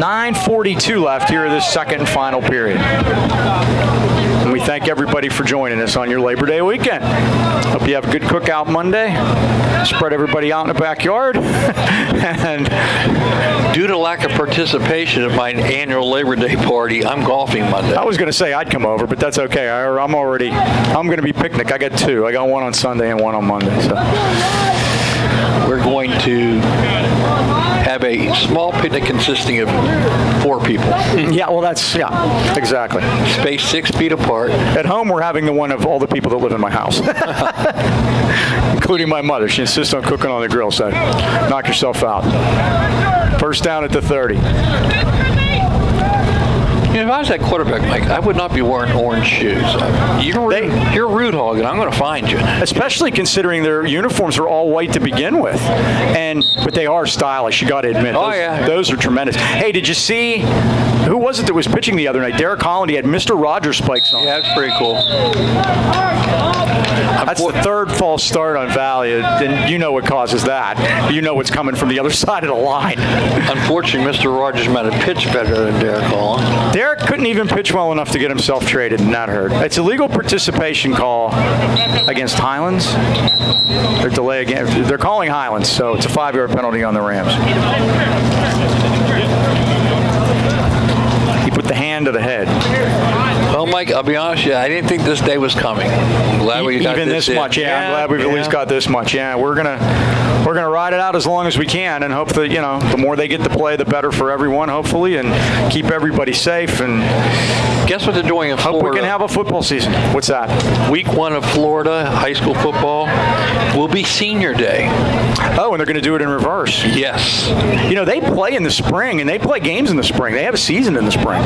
9:42 left here in this second and final period. And we thank everybody for joining us on your Labor Day weekend. Hope you have a good cookout Monday. Spread everybody out in the backyard. And due to lack of participation at my annual Labor Day party, I'm golfing Monday. I was going to say I'd come over, but that's okay. I'm going to be picnic. I got two. I got one on Sunday and one on Monday. So we're going to have a small picnic consisting of 4 people. Yeah, well, exactly. Spaced 6 feet apart. At home, we're having the one of all the people that live in my house, including my mother. She insists on cooking on the grill, so knock yourself out. First down at the 30. If I was that quarterback, Mike, I would not be wearing orange shoes. You're a root hog, and I'm going to find you. Especially considering their uniforms are all white to begin with, but they are stylish. You got to admit. Those are tremendous. Hey, did you see who was it that was pitching the other night? Derek Holland. He had Mr. Rogers spikes on. Yeah, that's pretty cool. That's the third false start on Valley, and you know what causes that. You know what's coming from the other side of the line. Unfortunately, Mr. Rogers might have pitched better than Derek Holland. Derek couldn't even pitch well enough to get himself traded, and that hurt. It's a legal participation call against Highlands. They're calling Highlands, so it's a 5-yard penalty on the Rams. He put the hand to the head. Well, Mike, I'll be honest with you, I didn't think this day was coming. I'm glad we got this much. Yeah, I'm glad we've at least got this much. Yeah, we're gonna ride it out as long as we can, and hope that the more they get to play, the better for everyone, hopefully, and keep everybody safe. And guess what they're doing in Florida? Hope we can have a football season. What's that? Week 1 of Florida high school football. will be senior day. Oh, and they're going to do it in reverse. Yes. You know, they play in the spring, and they play games in the spring. They have a season in the spring.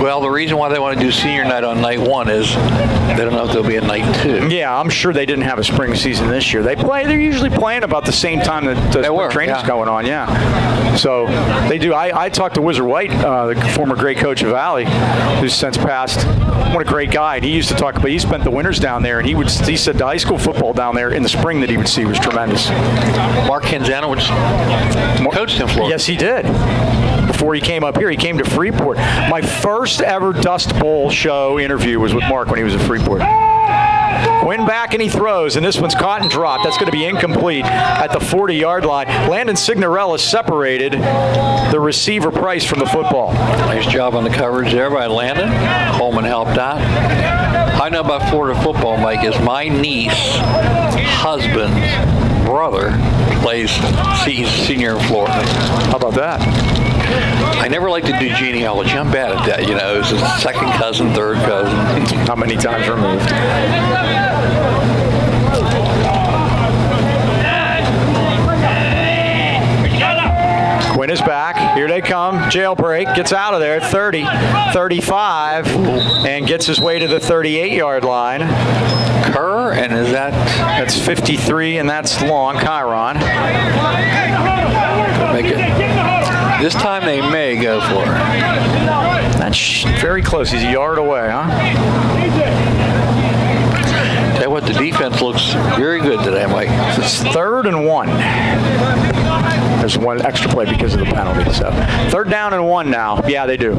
Well, the reason why they want to do senior night on night 1 is they don't know if there'll be a night 2. Yeah, I'm sure they didn't have a spring season this year. They're usually playing about the same time that spring training's going on, yeah. So they do. I talked to Wizard White, the former great coach of Valley, who's since passed. What a great guy. And he used to talk about, he spent the winters down there, and he said the high school football down there in the spring that he would see was tremendous. Mark Canzano coached in Florida. Yes, he did. Before he came up here, he came to Freeport. My first ever Dust Bowl show interview was with Mark when he was at Freeport. Quinn back and he throws, and this one's caught and dropped. That's going to be incomplete at the 40-yard line. Landon Signorella separated the receiver Price from the football. Nice job on the coverage there by Landon. Coleman helped out. I know about Florida football, Mike, is my niece, husband, brother plays senior in Florida. How about that? I never like to do genealogy. I'm bad at that. You know, it's a second cousin, third cousin. How many times removed? Quinn is back. Here they come. Jailbreak. Gets out of there. 30, 35, and gets his way to the 38-yard line. Kerr, and is that? That's 53, and that's long. Chiron. Make it. This time they may go for it. That's very close. He's a yard away, huh? Tell you what, the defense looks very good today, Mike. It's 3rd and 1. There's one extra play because of the penalty. So 3rd down and 1 now. Yeah, they do.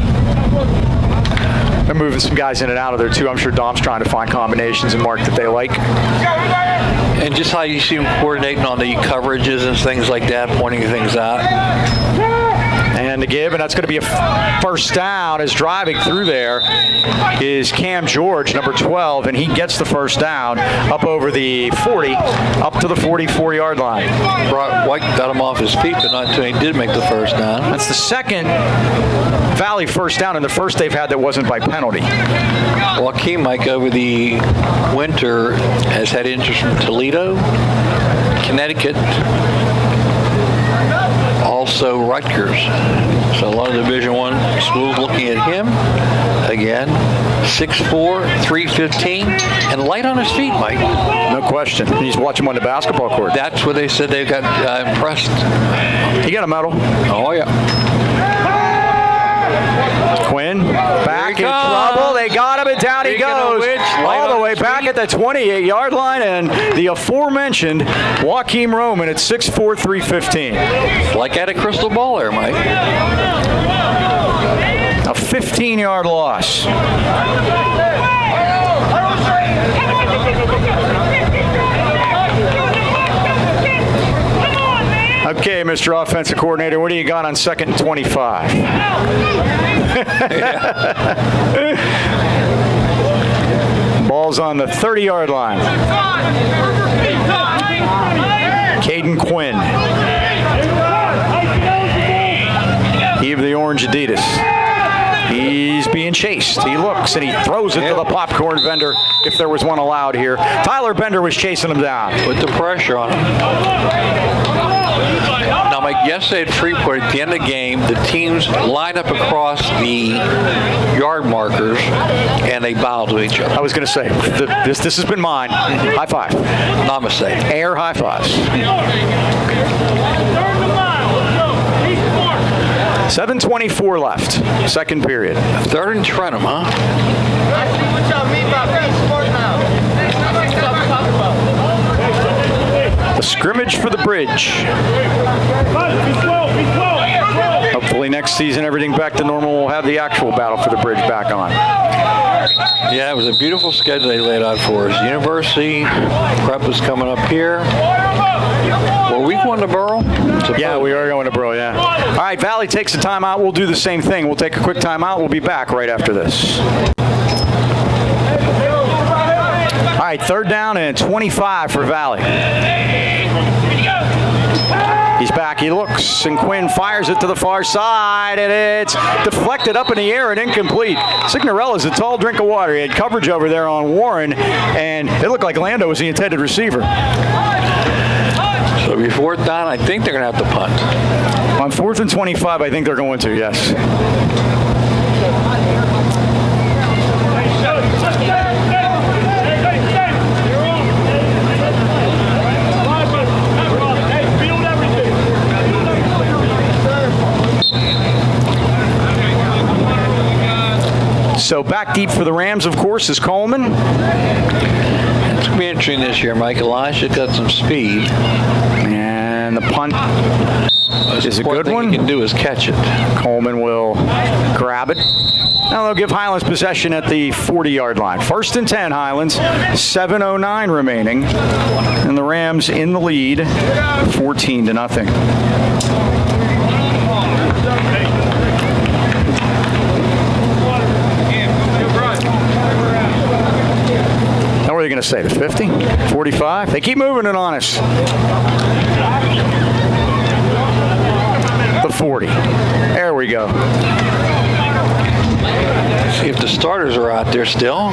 They're moving some guys in and out of there, too. I'm sure Dom's trying to find combinations and Mark that they like. And just how you see them coordinating on the coverages and things like that, pointing things out. And to give, and that's going to be a first down. As driving through there is Cam George, number 12, and he gets the first down up over the 40, up to the 44-yard line. White got him off his feet, but not until he did make the first down. That's the second Valley first down, and the first they've had that wasn't by penalty. Joaquin, Mike, over the winter has had interest from Toledo, Connecticut, also Rutgers. So a lot of Division I schools looking at him. Again, 6'4", 315, and light on his feet, Mike. No question. He's watching him on the basketball court. That's where they said they got impressed. He got a medal. Oh, yeah. Quinn back in trouble. They got him, and down he goes. All the way back at the 28-yard line, and the aforementioned Joaquin Roman at 6'4", 315. Like at a crystal ball there, Mike. A 15-yard loss. Okay, Mr. Offensive Coordinator, what do you got on 2nd and 25? Ball's on the 30-yard line. Caden Quinn. He of the orange Adidas. He's being chased. He looks and he throws it to the popcorn vendor, if there was one allowed here. Tyler Bender was chasing him down. Put the pressure on him. Now, Mike, yesterday at Freeport, at the end of the game, the teams line up across the yard markers and they bow to each other. I was going to say, this has been mine. High five. Namaste. Air high fives. 7:24 left, second period. 3rd and Trentham, huh? The scrimmage for the bridge. Hopefully next season everything back to normal. We'll have the actual battle for the bridge back on. Yeah, it was a beautiful schedule they laid out for us. University prep is coming up here. Were we going to Burrow? Yeah, we are going to Burrow, yeah. All right, Valley takes a timeout. We'll do the same thing. We'll take a quick timeout. We'll be back right after this. All right, 3rd down and 25 for Valley. He's back, he looks, and Quinn fires it to the far side, and it's deflected up in the air and incomplete. Signorella's a tall drink of water. He had coverage over there on Warren, and it looked like Lando was the intended receiver. So before down, I think they're going to have to punt. On 4th and 25, I think they're going to, yes. So back deep for the Rams, of course, is Coleman. It's going to be interesting this year, Mike. Elijah's got some speed. And the punt is a good one. All he can do is catch it. Coleman will grab it. Now they'll give Highlands possession at the 40-yard line. 1st and 10, Highlands. 7:09 remaining. And the Rams in the lead, 14-0. What are you going to say, the 50? 45? They keep moving it on us. The 40. There we go. See if the starters are out there still.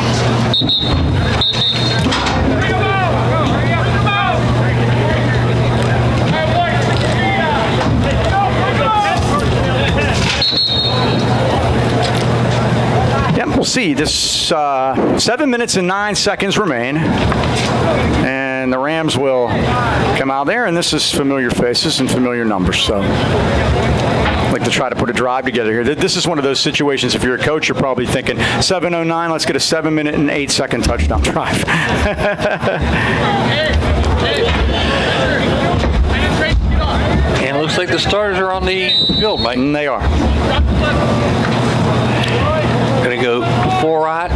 We'll see. This 7 minutes and 9 seconds remain, and the Rams will come out there, and this is familiar faces and familiar numbers. So I'd like to try to put a drive together here. This is one of those situations, if you're a coach, you're probably thinking 7:09, let's get a 7 minute and 8 second touchdown drive. And it looks like the starters are on the field, Mike. And they are. Going to go Forat.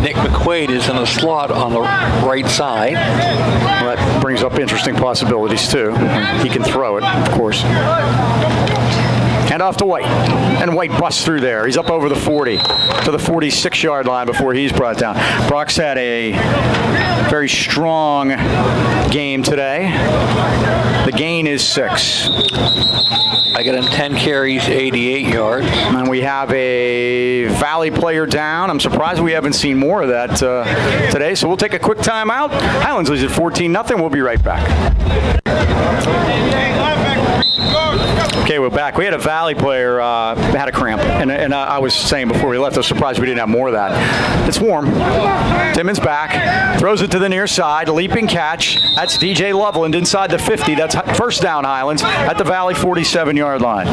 Nick McQuaid is in the slot on the right side. Well, that brings up interesting possibilities, too. He can throw it, of course. Hand off to White. And White busts through there. He's up over the 40 to the 46-yard line before he's brought down. Brock's had a very strong game today. The gain is 6. I got him 10 carries, 88 yards. And we have a Valley player down. I'm surprised we haven't seen more of that today. So we'll take a quick timeout. Highlands leads at 14-0. We'll be right back. Okay, we're back. We had a Valley player had a cramp, and I was saying before we left, I was surprised we didn't have more of that. It's warm. Timmons back, throws it to the near side, leaping catch. That's DJ Loveland inside the 50. That's first down, Highlands, at the Valley 47-yard line.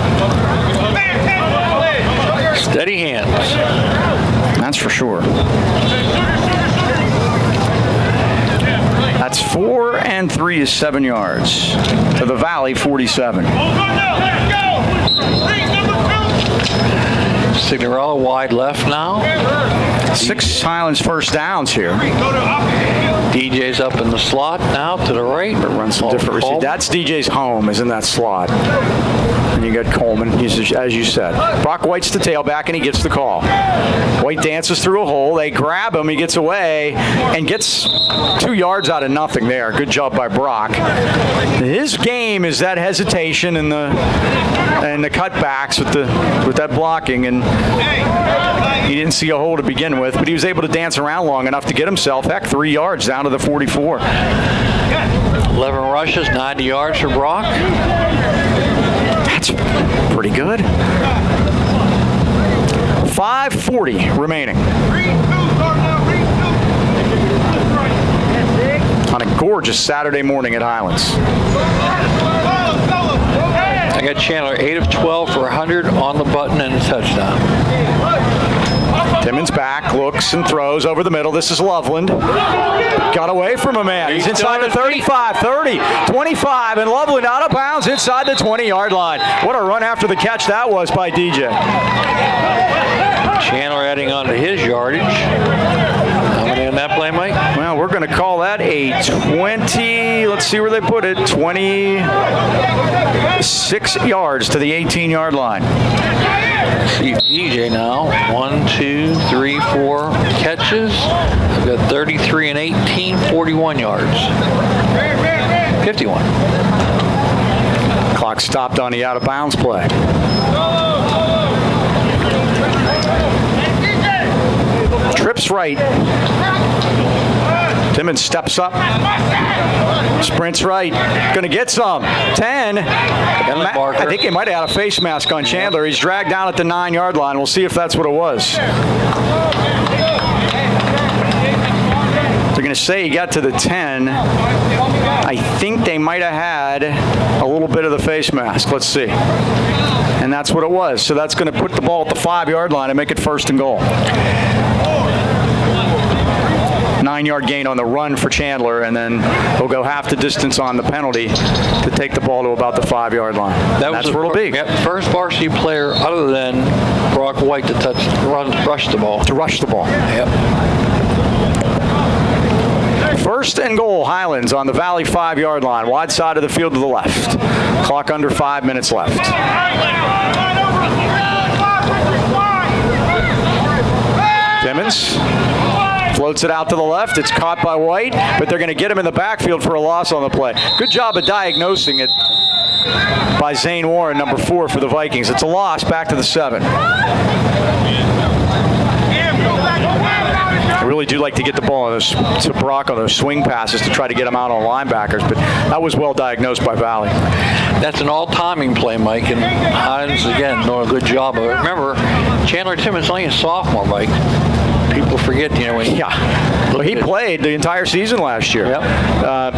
Steady hands. That's for sure. That's 4 and 3 is 7 yards to the Valley 47. Signorella wide left now. 6 Highlands first downs here. DJ's up in the slot now to the right. But runs some different receivers. That's DJ's home, is in that slot. And you got Coleman, he's, as you said. Brock White's the tailback, and he gets the call. White dances through a hole. They grab him. He gets away and gets 2 yards out of nothing there. Good job by Brock. His game is that hesitation and the cutbacks with that blocking, and he didn't see a hole to begin with, but he was able to dance around long enough to get himself, 3 yards down to the 44. 11 rushes, 90 yards for Brock. That's pretty good. 5:40 remaining. On a gorgeous Saturday morning at Highlands. I got Chandler 8 of 12 for 100 on the button and a touchdown. Timmons back, looks and throws over the middle. This is Loveland. Got away from a man. He's inside the 35, 30, 25, and Loveland out of bounds inside the 20-yard line. What a run after the catch that was by DJ. Chandler adding on to his yardage. How many in that play, Mike? Well, we're going to call that a 20, let's see where they put it, 26 yards to the 18-yard line. See DJ now. 1, 2, 3, 4 catches. I've got 33 and 18, 41 yards. 51. Clock stopped on the out-of-bounds play. Trips right. Timmons steps up. Sprints right. Going to get some. 10. I think he might have had a face mask on Chandler. He's dragged down at the 9-yard line. We'll see if that's what it was. They're going to say he got to the 10. I think they might have had a little bit of the face mask. Let's see. And that's what it was. So that's going to put the ball at the 5-yard line and make it 1st and goal. 9-yard gain on the run for Chandler, and then he'll go half the distance on the penalty to take the ball to about the 5-yard line. That's where it'll be. Yep, first varsity player other than Brock White to rush the ball. To rush the ball. Yep. 1st and goal, Highlands on the Valley 5-yard line, wide side of the field to the left. Clock under 5 minutes left. Timmons floats it out to the left. It's caught by White, but they're going to get him in the backfield for a loss on the play. Good job of diagnosing it by Zane Warren, number 4 for the Vikings. It's a loss back to the 7. I really do like to get the ball on those, to Brock on those swing passes to try to get him out on linebackers, but that was well diagnosed by Valley. That's an all-timing play, Mike, and Highlands, again, doing a good job of it. Remember, Chandler Timmons only a sophomore, Mike. People forget, when well, he played the entire season last year. Yep.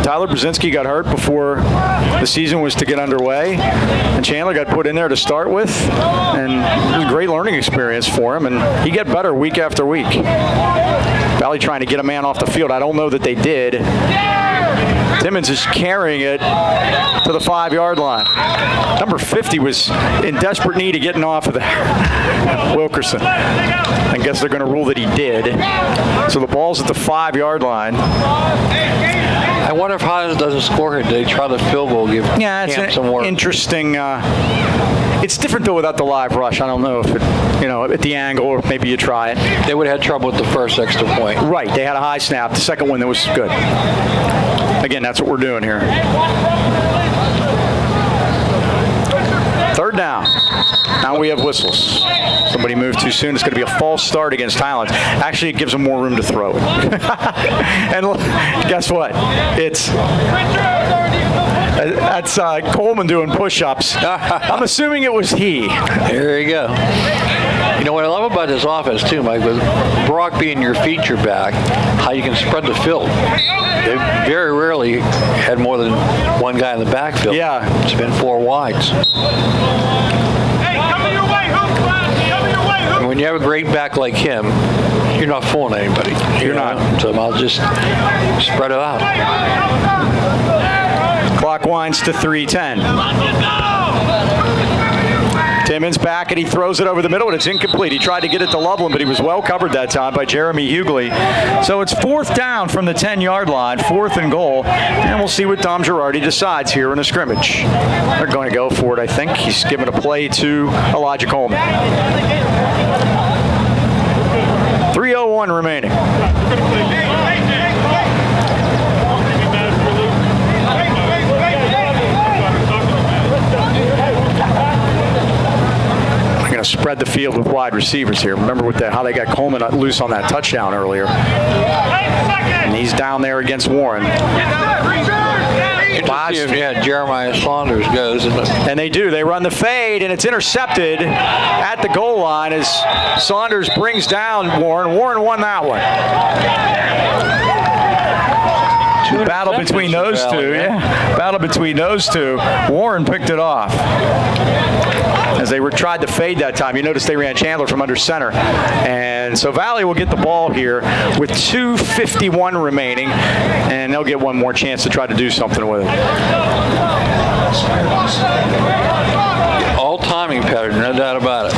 Tyler Brzezinski got hurt before the season was to get underway, and Chandler got put in there to start with, and it was a great learning experience for him, and he got better week after week. Valley trying to get a man off the field. I don't know that they did. Timmons is carrying it to the 5-yard line. Number 50 was in desperate need of getting off of there. Wilkerson. I guess they're going to rule that he did. So the ball's at the 5-yard line. I wonder if Highlands doesn't score here. They try the field goal, give Camp some work. Interesting. It's different though without the live rush. I don't know if it, at the angle, or maybe you try it. They would have had trouble with the first extra point. Right. They had a high snap. The second one that was good. Again, that's what we're doing here. 3rd down. Now we have whistles. Somebody moved too soon. It's going to be a false start against Highlands. Actually, it gives them more room to throw it. And guess what? That's Coleman doing push-ups. I'm assuming it was he. There you go. What I love about this offense, too, Mike, with Brock being your feature back, how you can spread the field. They very rarely had more than one guy in the backfield. Yeah. It's been 4 wides. And when you have a great back like him, you're not fooling anybody. You're not. So I'll just spread it out. Clock winds to 3:10. Timmons back, and he throws it over the middle, and it's incomplete. He tried to get it to Loveland, but he was well covered that time by Jeremy Hughley. So it's 4th down from the 10-yard line, 4th and goal, and we'll see what Tom Girardi decides here in a scrimmage. They're going to go for it, I think. He's giving a play to Elijah Coleman. 3:01 remaining. Spread the field with wide receivers here. Remember how they got Coleman loose on that touchdown earlier. And he's down there against Warren. Yeah, Jeremiah Saunders goes. And they do. They run the fade, and it's intercepted at the goal line as Saunders brings down Warren. Warren won that one. Battle between those two. Yeah. Battle between those two. Warren picked it off. As they tried to fade that time, you notice they ran Chandler from under center. And so Valley will get the ball here with 2:51 remaining, and they'll get one more chance to try to do something with it. All timing pattern, no doubt about it.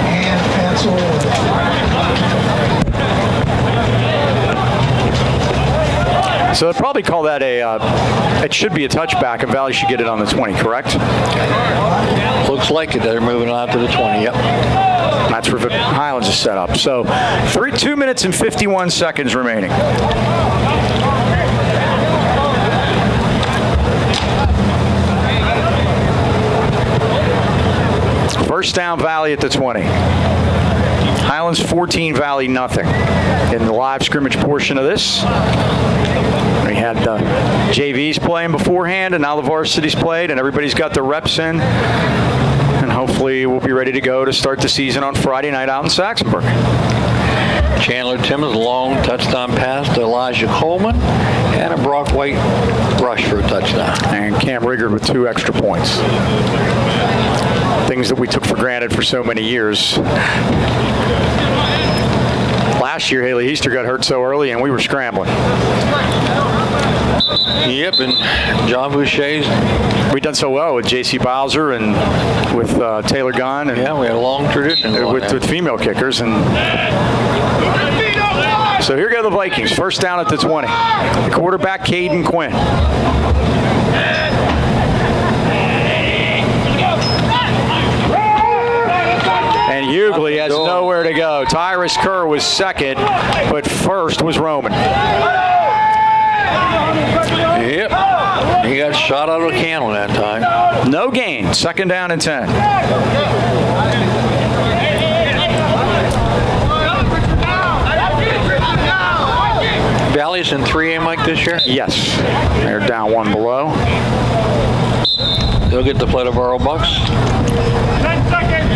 And pencil. So they'd probably call that it should be a touchback, and Valley should get it on the 20, correct? Looks like it. They're moving on to the 20, yep. That's where Highlands is set up. So 2 minutes and 51 seconds remaining. First down, Valley at the 20. Highlands 14, Valley nothing. In the live scrimmage portion of this, we had the JVs playing beforehand, and now the varsities played, and everybody's got their reps in. And hopefully we'll be ready to go to start the season on Friday night out in Saxonburg. Chandler Timmons, long touchdown pass to Elijah Coleman, and a Brock White rush for a touchdown. And Cam Riggard with 2 extra points. Things that we took for granted for so many years. Last year, Haley Easter got hurt so early, and we were scrambling. Yep, and John Boucher's. We've done so well with J.C. Bowser and with Taylor Gunn. And Yeah, we had a long tradition with female kickers. And so here go the Vikings. First down at the 20. The quarterback, Caden Quinn. And Hughley has nowhere to go. Tyrus Kerr was second, but first was Roman. Yep, he got shot out of a cannon that time. No gain. Second down and 10. Valley's in 3A, Mike, this year? Yes. They're down 1 below. They'll get to play the Borough Bucks.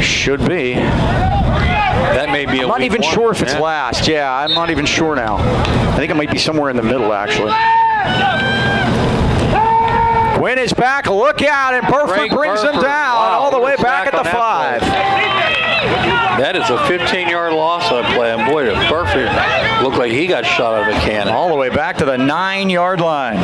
Should be. That may be I'm not even sure if it's last. Yeah, I'm not even sure now. I think it might be somewhere in the middle, actually. Quinn is back. Look out, and Burford brings him down all the way back at the 5. That is a 15-yard loss on play. And boy, did Burford look like he got shot out of a cannon. All the way back to the 9-yard line.